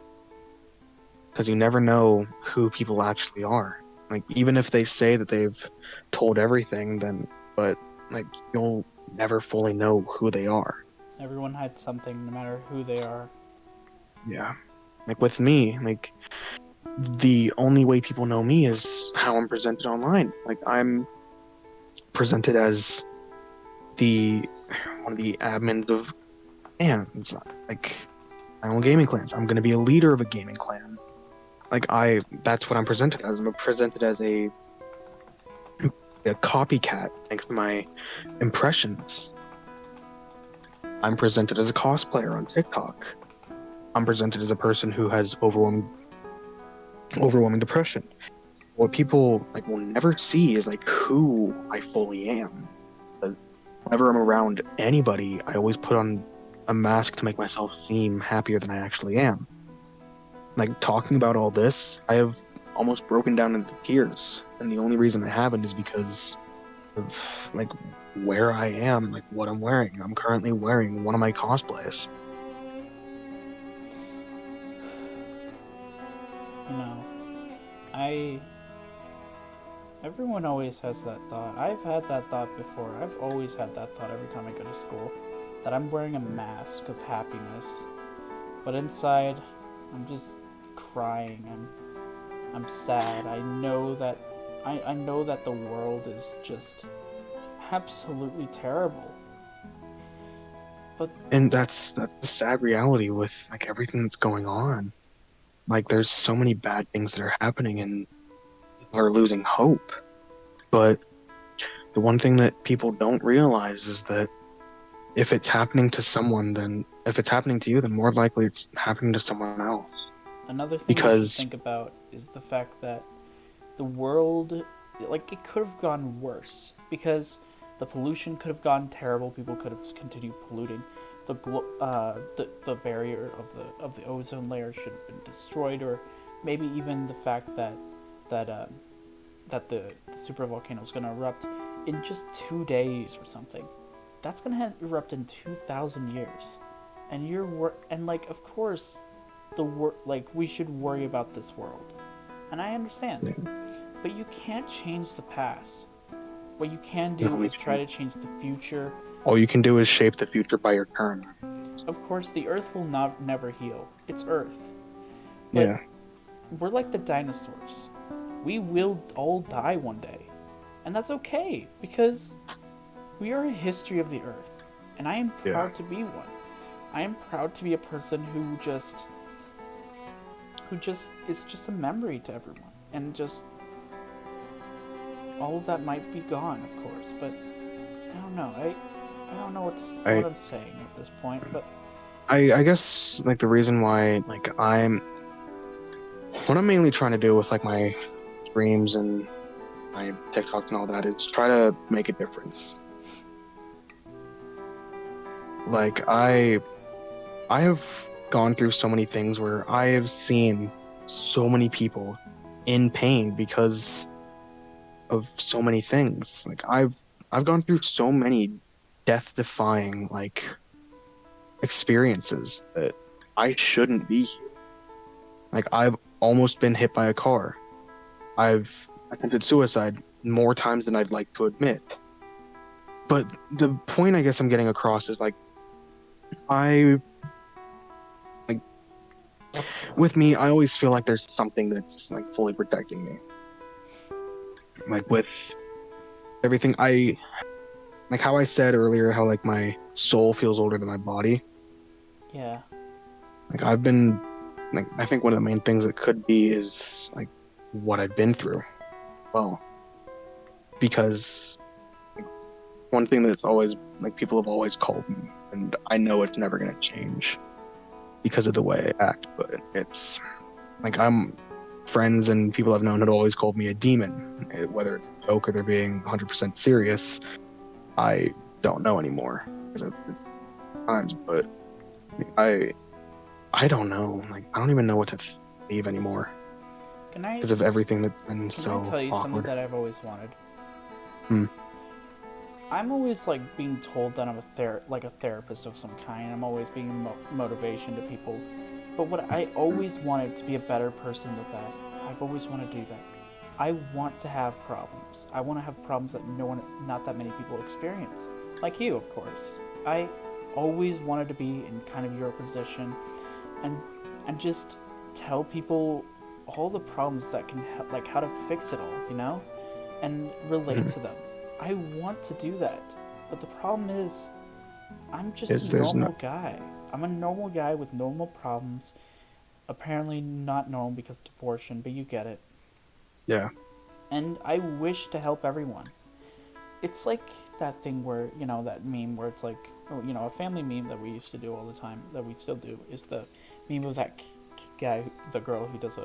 because you never know who people actually are. Like even if they say that they've told everything, then but like you'll never fully know who they are. Everyone had something, no matter who they are. Yeah. Like with me, like the only way people know me is how I'm presented online. Like I'm presented as the one of the admins of clans, like my own gaming clans. I'm gonna be a leader of a gaming clan. Like that's what I'm presented as. I'm presented as a copycat thanks to my impressions. I'm presented as a cosplayer on TikTok. I'm presented as a person who has overwhelming depression. What people like will never see is like who I fully am. Because whenever I'm around anybody, I always put on a mask to make myself seem happier than I actually am. Like talking about all this, I have almost broken down into tears, and the only reason I haven't is because of like where I am, like what I'm wearing. I'm currently wearing one of my cosplays. You know, everyone always has that thought. I've had that thought before. I've always had that thought every time I go to school, that I'm wearing a mask of happiness, but inside, I'm just crying. I'm sad. I know that the world is just absolutely terrible. And that's the sad reality with like everything that's going on. Like there's so many bad things that are happening and people are losing hope. But the one thing that people don't realize is that if it's happening to someone, then if it's happening to you, then more likely it's happening to someone else. Another thing we should Because think about is the fact that the world, like, it could have gone worse, because the pollution could have gone terrible. People could have continued polluting. The barrier of the ozone layer should have been destroyed, or maybe even the fact that the super volcano is going to erupt in just 2 days or something. That's going to erupt in 2,000 years, and like, of course, we should worry about this world, and I understand, but you can't change the past. What you can do is try to change the future. all you can do is shape the future by your current. Of course, the Earth will never heal. It's Earth. But Yeah. we're like the dinosaurs. We will all die one day. And that's okay, because we are a history of the Earth. And I am proud to be one. I am proud to be a person who just is just a memory to everyone. And just all of that might be gone, of course, but I don't know. I don't know what I'm saying at this point, but I guess like the reason why like what I'm mainly trying to do with like my streams and my TikToks and all that is try to make a difference. Like I have gone through so many things where I have seen so many people in pain because of so many things. Like I've gone through so many death-defying like experiences that I shouldn't be here. Like I've almost been hit by a car. I've attempted suicide more times than I'd like to admit. But the point I guess I'm getting across is like with me, I always feel like there's something that's like fully protecting me. Like with everything like how I said earlier, how like my soul feels older than my body. yeah. Like I've been like I think one of the main things it could be is like what I've been through. Well, because like, one thing that's always like people have always called me, and I know it's never gonna change because of the way I act, but it's like I'm friends and people I've known had always called me a demon. Whether it's a joke or they're being 100% serious, I don't know anymore because of the times. But I I don't know. Like I don't even know what to believe anymore Can I because of everything that's been can so I tell you something awkward. that I've always wanted? Hmm. I'm always like being told that I'm like a therapist of some kind. I'm always being motivation to people. But what I always wanted to be a better person with that. I've always wanted to do that. I want to have problems. I want to have problems that not that many people experience. Like you, of course. I always wanted to be in kind of your position and just tell people all the problems that can like how to fix it all, and relate Mhm. to them. I want to do that, but the problem is I'm just Is a there's no normal guy. I'm a normal guy with normal problems. Apparently not normal because of abortion, but you get it. yeah And I wish to help everyone. It's like that thing where, that meme where it's like, oh, a family meme that we used to do all the time, that we still do, is the meme of that guy, the girl who does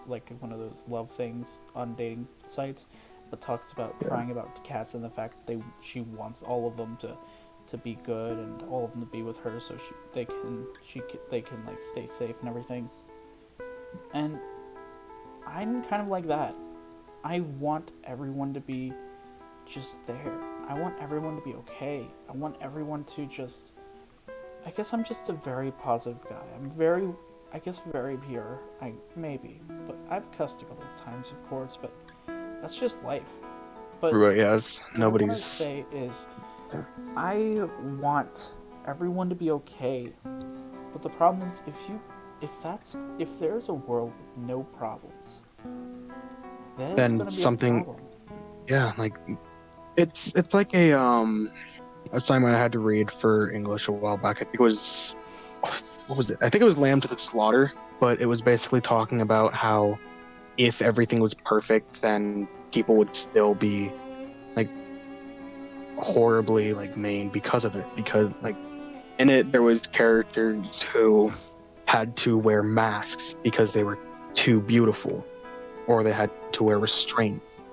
like one of those love things on dating sites, but talks about yeah crying about cats and the fact that she wants all of them to be good and all of them to be with her so they can like stay safe and everything. And I'm kind of like that. I want everyone to be just there. I want everyone to be okay. I want everyone to just. I guess I'm just a very positive guy. I guess, very pure. Maybe, but I've cussed a couple of times, of course. But that's just life. But everybody has what I want to nobody's say is, I want everyone to be okay. But the problem is, if there's a world with no problems, there's then gonna be a something problem. yeah like it's like a assignment I had to read for English a while back. I think it was what was it? I think it was Lamb to the Slaughter, but it was basically talking about how if everything was perfect, then people would still be like horribly like mean because of it. Because like in it there was characters who had to wear masks because they were too beautiful, or they had to wear restraints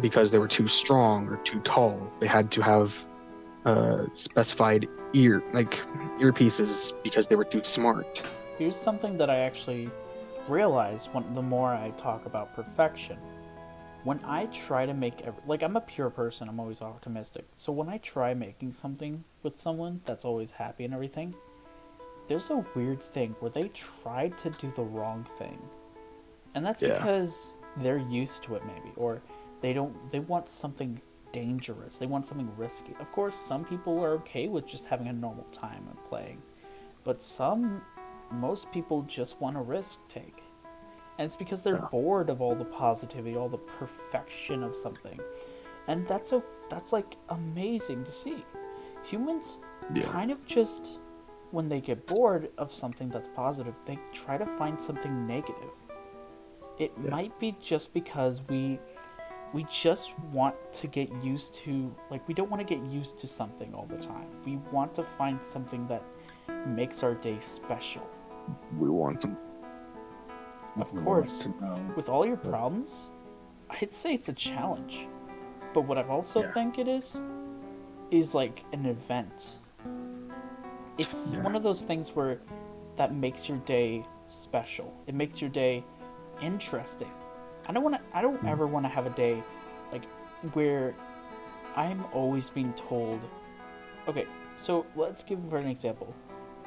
because they were too strong or too tall. They had to have specified earpieces because they were too smart. Here's something that I actually realized the more I talk about perfection. When I try to make like I'm a pure person, I'm always optimistic. So when I try making something with someone that's always happy and everything, there's a weird thing where they tried to do the wrong thing. And that's Yeah. because they're used to it maybe, or they want something dangerous. They want something risky. Of course, some people are okay with just having a normal time and playing. But most people just want a risk take. And it's because they're Yeah. bored of all the positivity, all the perfection of something. And that's like amazing to see. Humans Yeah. kind of just when they get bored of something that's positive, they try to find something negative. It Yeah. might be just because we just want to get used to, like, we don't want to get used to something all the time. We want to find something that makes our day special. We want some. Of we want course, to know. with all your problems, I'd say it's a challenge. But what I also Yeah. think it is like an event. It's Yeah. one of those things where that makes your day special. It makes your day interesting. I don't ever want to have a day like where I'm always being told, okay, so let's give for an example.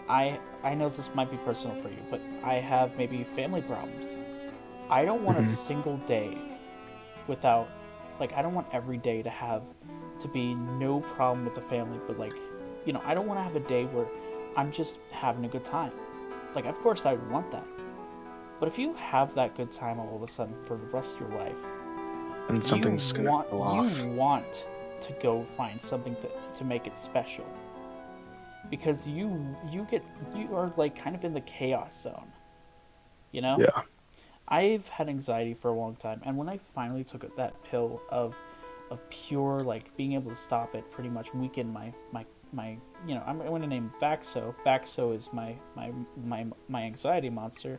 I know this might be personal for you, but I have maybe family problems. I don't want a Mhm. single day without, like, I don't want every day to be no problem with the family, but like, I don't want to have a day where I'm just having a good time. Like, of course I would want that. But if you have that good time all of a sudden for the rest of your life, And something's gonna go off. you want to go find something to make it special. Because you are like kind of in the chaos zone. You know? Yeah. I've had anxiety for a long time, and when I finally took that pill of pure, like, being able to stop it pretty much weakened my I'm going to name Vaxo. Vaxo is my anxiety monster.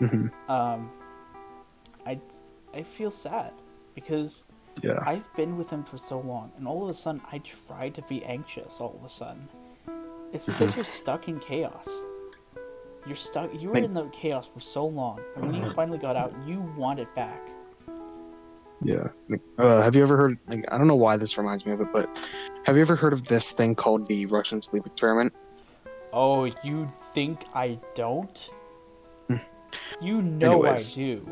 Hmm. Um, I I feel sad because Yeah. I've been with him for so long, and all of a sudden I try to be anxious. All of a sudden, it's because you're stuck in chaos. You're stuck. You were Like, in the chaos for so long, and when you finally got out, you want it back. yeah. Like, have you ever heard? Like, I don't know why this reminds me of it, but have you ever heard of this thing called the Russian sleep experiment? Oh, you think I don't? You know I Anyways, do.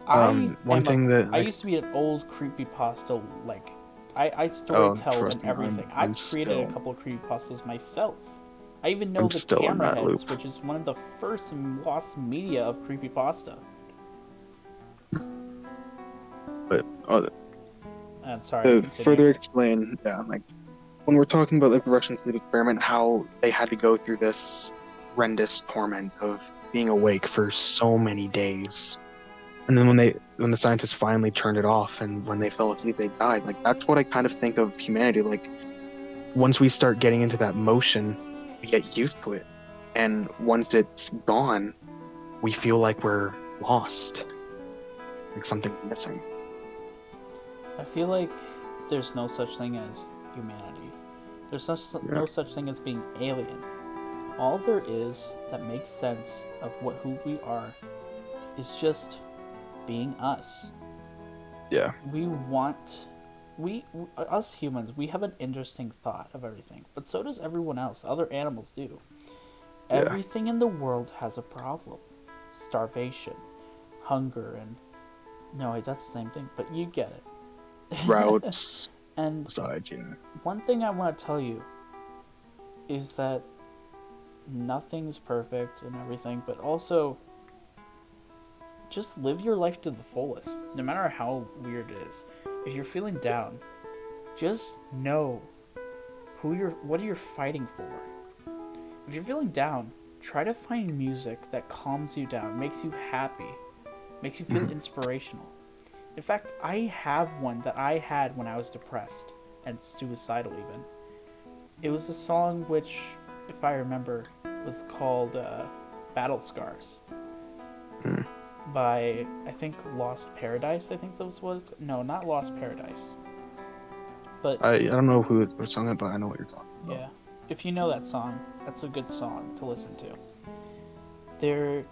I one am a. thing that I like, used to be an old creepypasta like. I oh, storytell and trust me, everything. I'm I've created a still, couple of creepypastas myself. I even know I'm the still in camera that heads, loop. which is one of the first and lost media of creepypasta. But And sorry, to continue. further explain, yeah, like when we're talking about like the Russian sleep experiment, how they had to go through this horrendous torment of being awake for so many days. And then when the scientists finally turned it off and when they fell asleep they died. Like that's what I kind of think of humanity. Like once we start getting into that motion, we get used to it. And once it's gone, we feel like we're lost. Like something's missing. I feel like there's no such thing as humanity. There's no such thing as being alien. All there is that makes sense of who we are is just being us. Yeah. Us humans, we have an interesting thought of everything, but so does everyone else. Other animals do. Yeah. Everything in the world has a problem. Starvation, hunger, and no, wait, that's the same thing, but you get it. Routes. And Besides, yeah. one thing I want to tell you is that nothing's perfect and everything, but also just live your life to the fullest, no matter how weird it is. If you're feeling down, just know what you're fighting for. If you're feeling down, try to find music that calms you down, makes you happy, makes you feel inspirational. In fact, I have one that I had when I was depressed and suicidal even. It was a song which, if I remember, was called Battle Scars by, I think, Lost Paradise, I think that was. No, not Lost Paradise. But I don't know who sung it, but I know what you're talking about. yeah, if you know that song, that's a good song to listen to.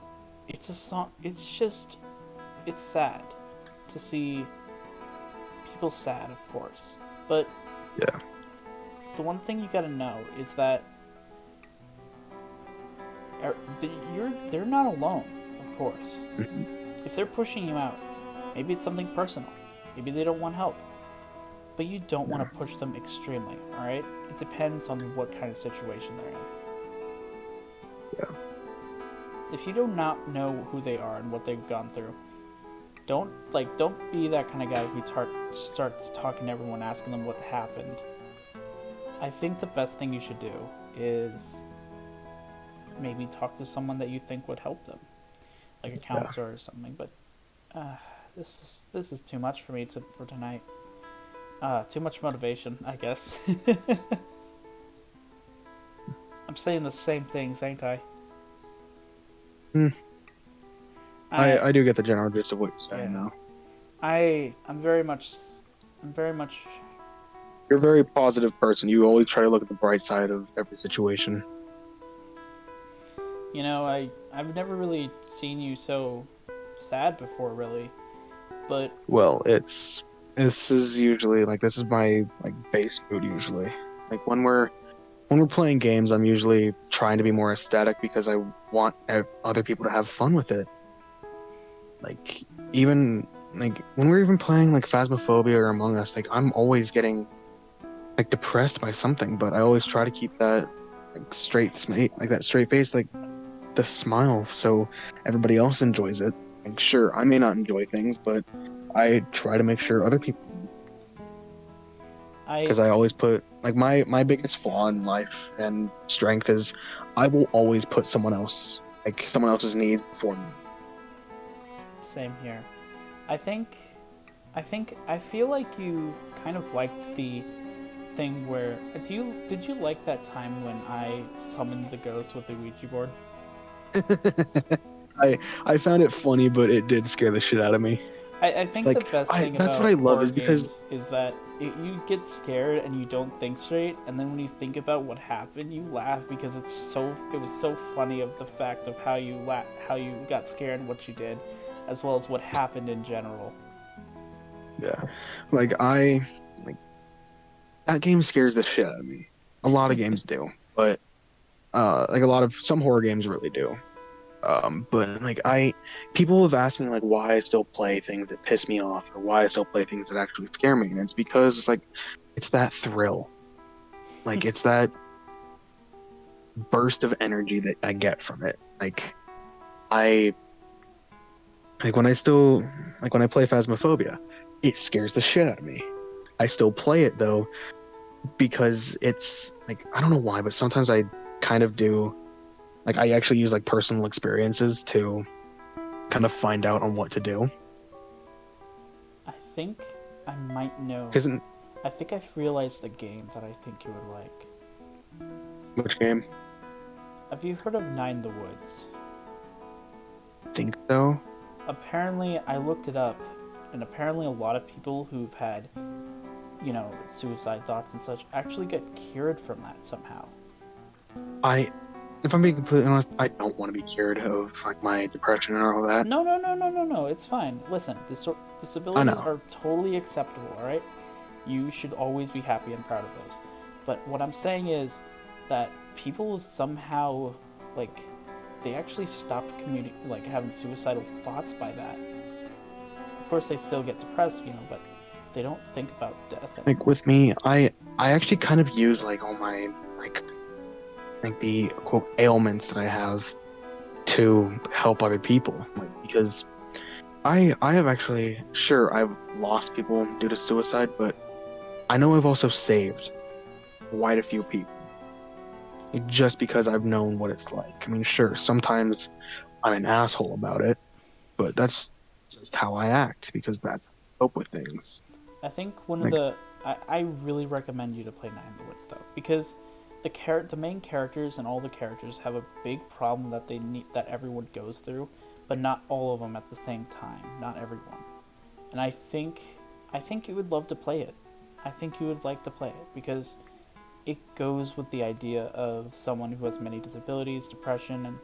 It's a song, it's sad to see people sad, of course. But Yeah. the one thing you gotta know is that they're not alone, of course. If they're pushing you out, maybe it's something personal. Maybe they don't want help. But you don't want to push them extremely, alright? It depends on what kind of situation they're in. Yeah. If you do not know who they are and what they've gone through, don't be that kind of guy who starts talking to everyone, asking them what happened. I think the best thing you should do is maybe talk to someone that you think would help them, like a counselor or something. But this is too much for me for tonight. Too much motivation, I guess. I'm saying the same things, ain't I? I do get the general gist of what you're saying, though. I'm very much. You're a very positive person. You always try to look at the bright side of every situation. You know, I've never really seen you so sad before, really. But Well, this is usually this is my base mood usually. Like when we're playing games, I'm usually trying to be more aesthetic because I want other people to have fun with it. Like even when we're even playing Phasmophobia or Among Us, I'm always getting depressed by something, but I always try to keep that straight face, the smile, so everybody else enjoys it. Sure, I may not enjoy things, but I try to make sure other people, because I always put my biggest flaw in life and strength is I will always put someone else's needs before me. Same here. I think, I feel like you kind of liked the thing where did you like that time when I summoned the ghost with the Ouija board? I found it funny, but it did scare the shit out of me. I think the Like best thing that's what I about love horror is because games is that you get scared and you don't think straight, and then when you think about what happened, you laugh because it was so funny of the fact of how how you got scared and what you did, as well as what happened in general. yeah, like I like that game scares the shit out of me. A lot of games do, but like a lot of some horror games really do. But like people have asked me like why I still play things that piss me off or why I still play things that actually scare me, and it's because it's like it's that thrill, like it's that burst of energy that I get from it. I like when I play Phasmophobia, it scares the shit out of me. I still play it though because it's like I don't know why, but sometimes I kind of do like I actually use like personal experiences to kind of find out on what to do. I think I might know. Because I think I've realized a game that I think you would like. which game? Have you heard of Nine in the Woods? I think so. Apparently, I looked it up, and apparently a lot of people who've had, suicide thoughts and such actually get cured from that somehow. If I'm being completely honest, I don't want to be cured of like my depression and all that. No, it's fine. Listen, I disabilities know. are totally acceptable, alright? You should always be happy and proud of those. But what I'm saying is that people somehow, they actually stopped having suicidal thoughts by that. Of course, they still get depressed, but they don't think about death anymore. Like with me, I actually kind of use like all my like the quote ailments that I have to help other people. Like because I have actually sure I've lost people due to suicide, but I know I've also saved quite a few people. Just because I've known what it's like. I mean, sure, sometimes I'm an asshole about it, but that's just how I act because that's how I cope with things. I think Like, I really recommend you to play Nine in the Woods though, because the main characters and all the characters have a big problem that everyone goes through, but not all of them at the same time. Not everyone. And I think you would love to play it. I think you would like to play it because it goes with the idea of someone who has many disabilities, depression, and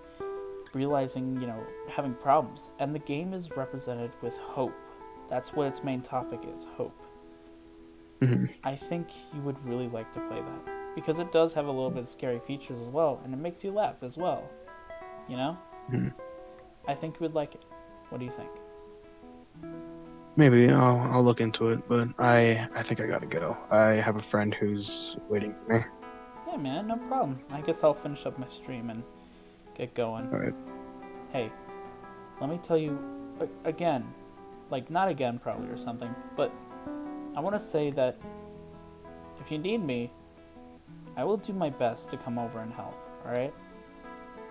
realizing, having problems. And the game is represented with hope. That's what its main topic is, hope. mhm. I think you would really like to play that because it does have a little bit of scary features as well, and it makes you laugh as well. Mhm. I think you would like it. What do you think? Maybe I'll look into it, but I think I gotta go. I have a friend who's waiting for me. Yeah, man, no problem. I guess I'll finish up my stream and get going. All right. Hey, let me tell you again, not again probably or something, but I want to say that if you need me, I will do my best to come over and help. All right?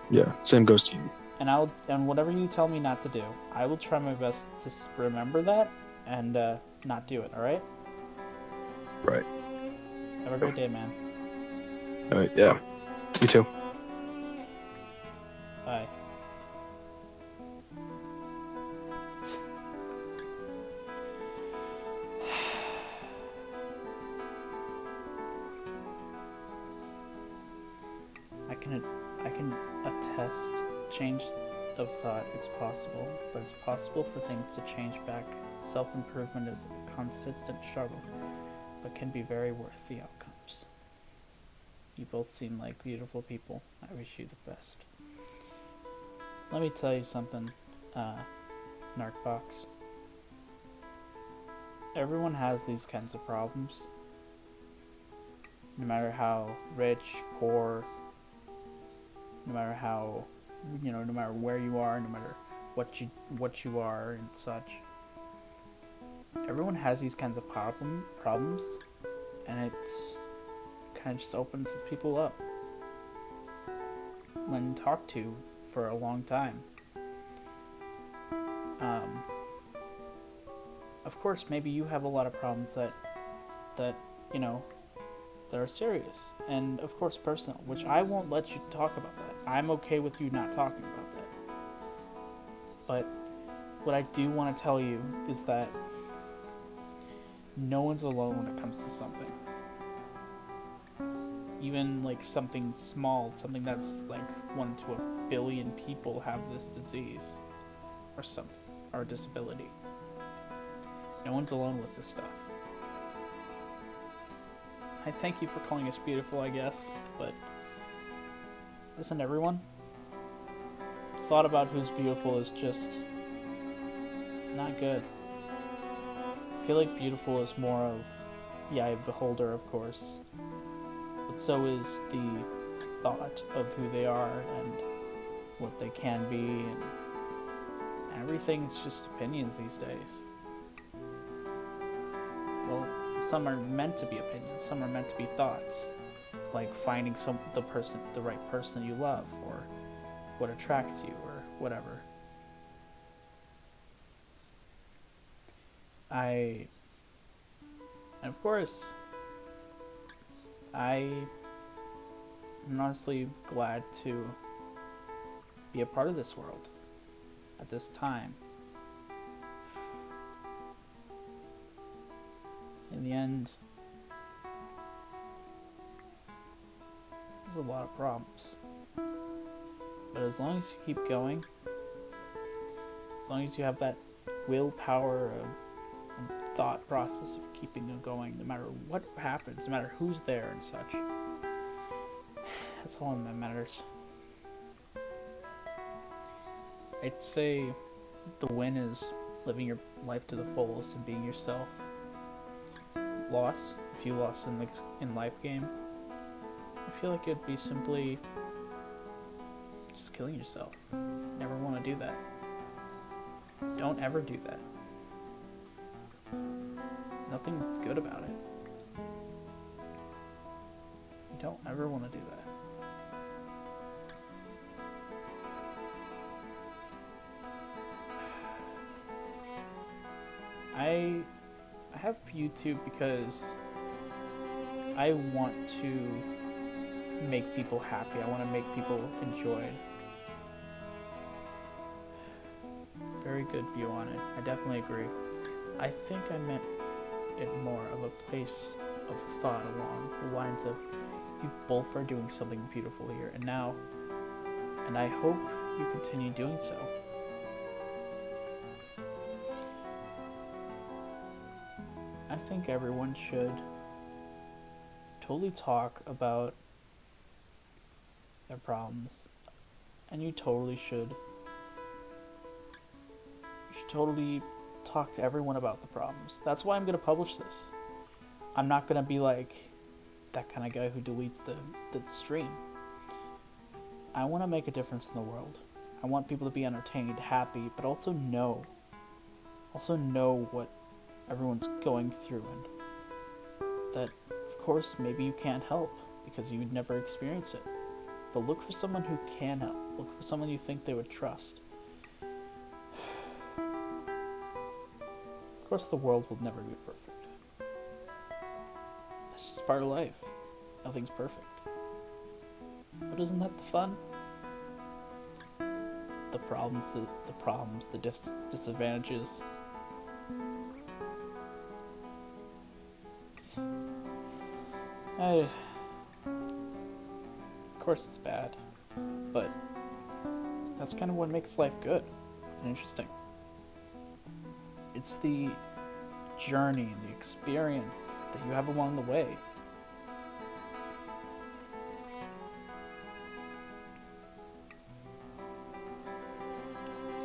Yeah, same goes to you. And whatever you tell me not to do, I will try my best to remember that and not do it. All right? Right. Have a great day, man. All right. Yeah. You too. Bye. I can attest change of thought. It's possible, but it's possible for things to change back. Self-improvement is a consistent struggle, but can be very worth the outcomes. You both seem like beautiful people. I wish you the best. Let me tell you something, Narcbox. Everyone has these kinds of problems. No matter how rich, poor, no matter how, no matter where you are, no matter what you are and such. Everyone has these kinds of problems, and it's kind of just opens people up when talked to for a long time. Um, of course, maybe you have a lot of problems that, you know, that are serious, and of course personal, which I won't let you talk about that. I'm okay with you not talking about that. But what I do want to tell you is that no one's alone when it comes to something. Even like something small, something that's like 1 to a billion people have this disease or something, or disability. No one's alone with this stuff. I thank you for calling us beautiful, I guess, but isn't everyone? Thought about who's beautiful is just not good. I feel like beautiful is more of the eye of the beholder, of course, but so is the thought of who they are and what they can be, and everything's just opinions these days. Well, some are meant to be opinions, some are meant to be thoughts, like finding the right person you love, or what attracts you, or whatever. And of course, I'm honestly glad to be a part of this world at this time. In the end, there's a lot of problems. But as long as you keep going, as long as you have that willpower and thought process of keeping it going, no matter what happens, no matter who's there and such, that's all that matters. I'd say the win is living your life to the fullest and being yourself. Loss, if you lost in life game, I feel like it'd be simply just killing yourself. Never want to do that. Don't ever do that. Nothing's good about it. You don't ever want to do that. I have YouTube because I want to make people happy. I want to make people enjoy. Very good view on it. I definitely agree. I think I meant it more of a place of thought along the lines of you both are doing something beautiful here and now, and I hope you continue doing so. I think everyone should totally talk about their problems, and you should totally talk to everyone about the problems. That's why I'm going to publish this. I'm not going to be like that kind of guy who deletes the stream. I want to make a difference in the world. I want people to be entertained, happy, but also know what everyone's going through, and that, of course, maybe you can't help because you'd never experienced it. But look for someone who can help. Look for someone you think they would trust. Of course, the world will never be perfect. That's just part of life. Nothing's perfect. But isn't that the fun? The problems, the disadvantages. Of course it's bad, but that's kind of what makes life good and interesting. It's the journey and the experience that you have along the way.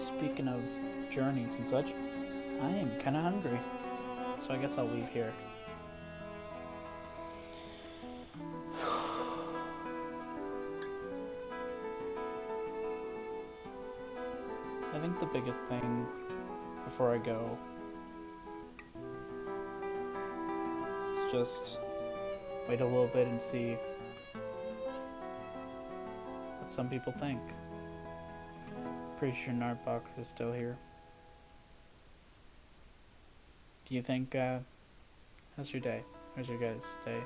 Speaking of journeys and such, I am kind of hungry, so I guess I'll leave here. I think the biggest thing before I go is just wait a little bit and see what some people think. Pretty sure Narbox is still here. Do you think, how's your day? How's your guys' day?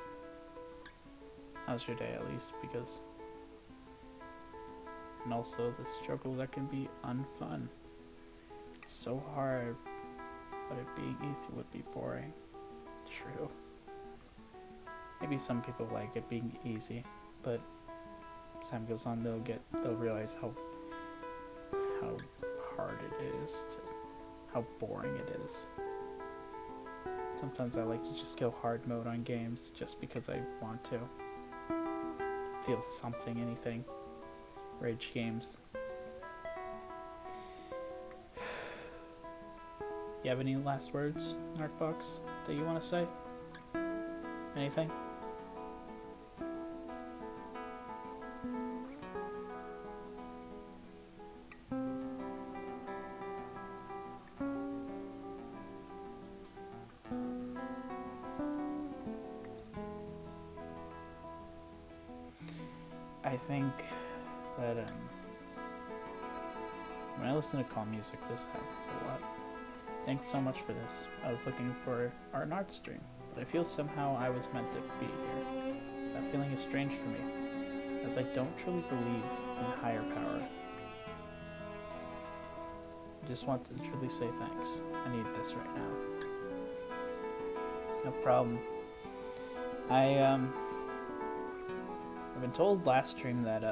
How's your day, at least? Because... And also the struggle that can be unfun. It's so hard, but it being easy would be boring. True. Maybe some people like it being easy, but as time goes on, they'll realize how hard it is, how boring it is. Sometimes I like to just go hard mode on games just because I want to. Feel something, anything. Rage games. You have any last words, Narkbox, that you want to say? Anything? I think that when I listen to calm music, this happens a lot. Thanks so much for this. I was looking for an art stream, but I feel somehow I was meant to be here. That feeling is strange for me, as I don't truly believe in higher power. I just want to truly say thanks. I need this right now. No problem. I've been told last stream that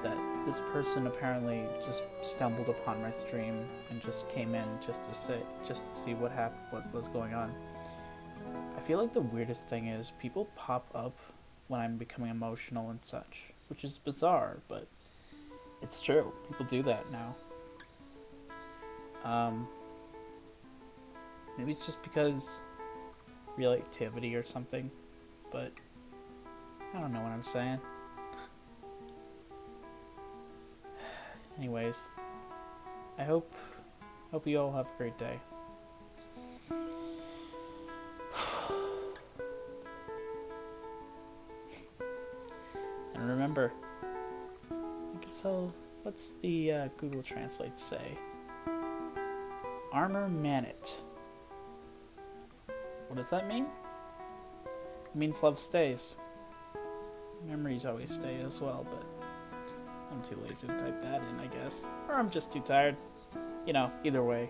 that this person apparently just stumbled upon my stream and just came in just to see what happened, what was going on. I feel like the weirdest thing is people pop up when I'm becoming emotional and such, which is bizarre, but it's true. People do that now. Maybe it's just because real activity or something, but I don't know what I'm saying. Anyways, I hope you all have a great day. And remember, I guess what's the Google Translate say? Armor Manit. What does that mean? It means love stays. Memories always stay as well, but I'm too lazy to type that in, I guess. Or I'm just too tired. You know, either way.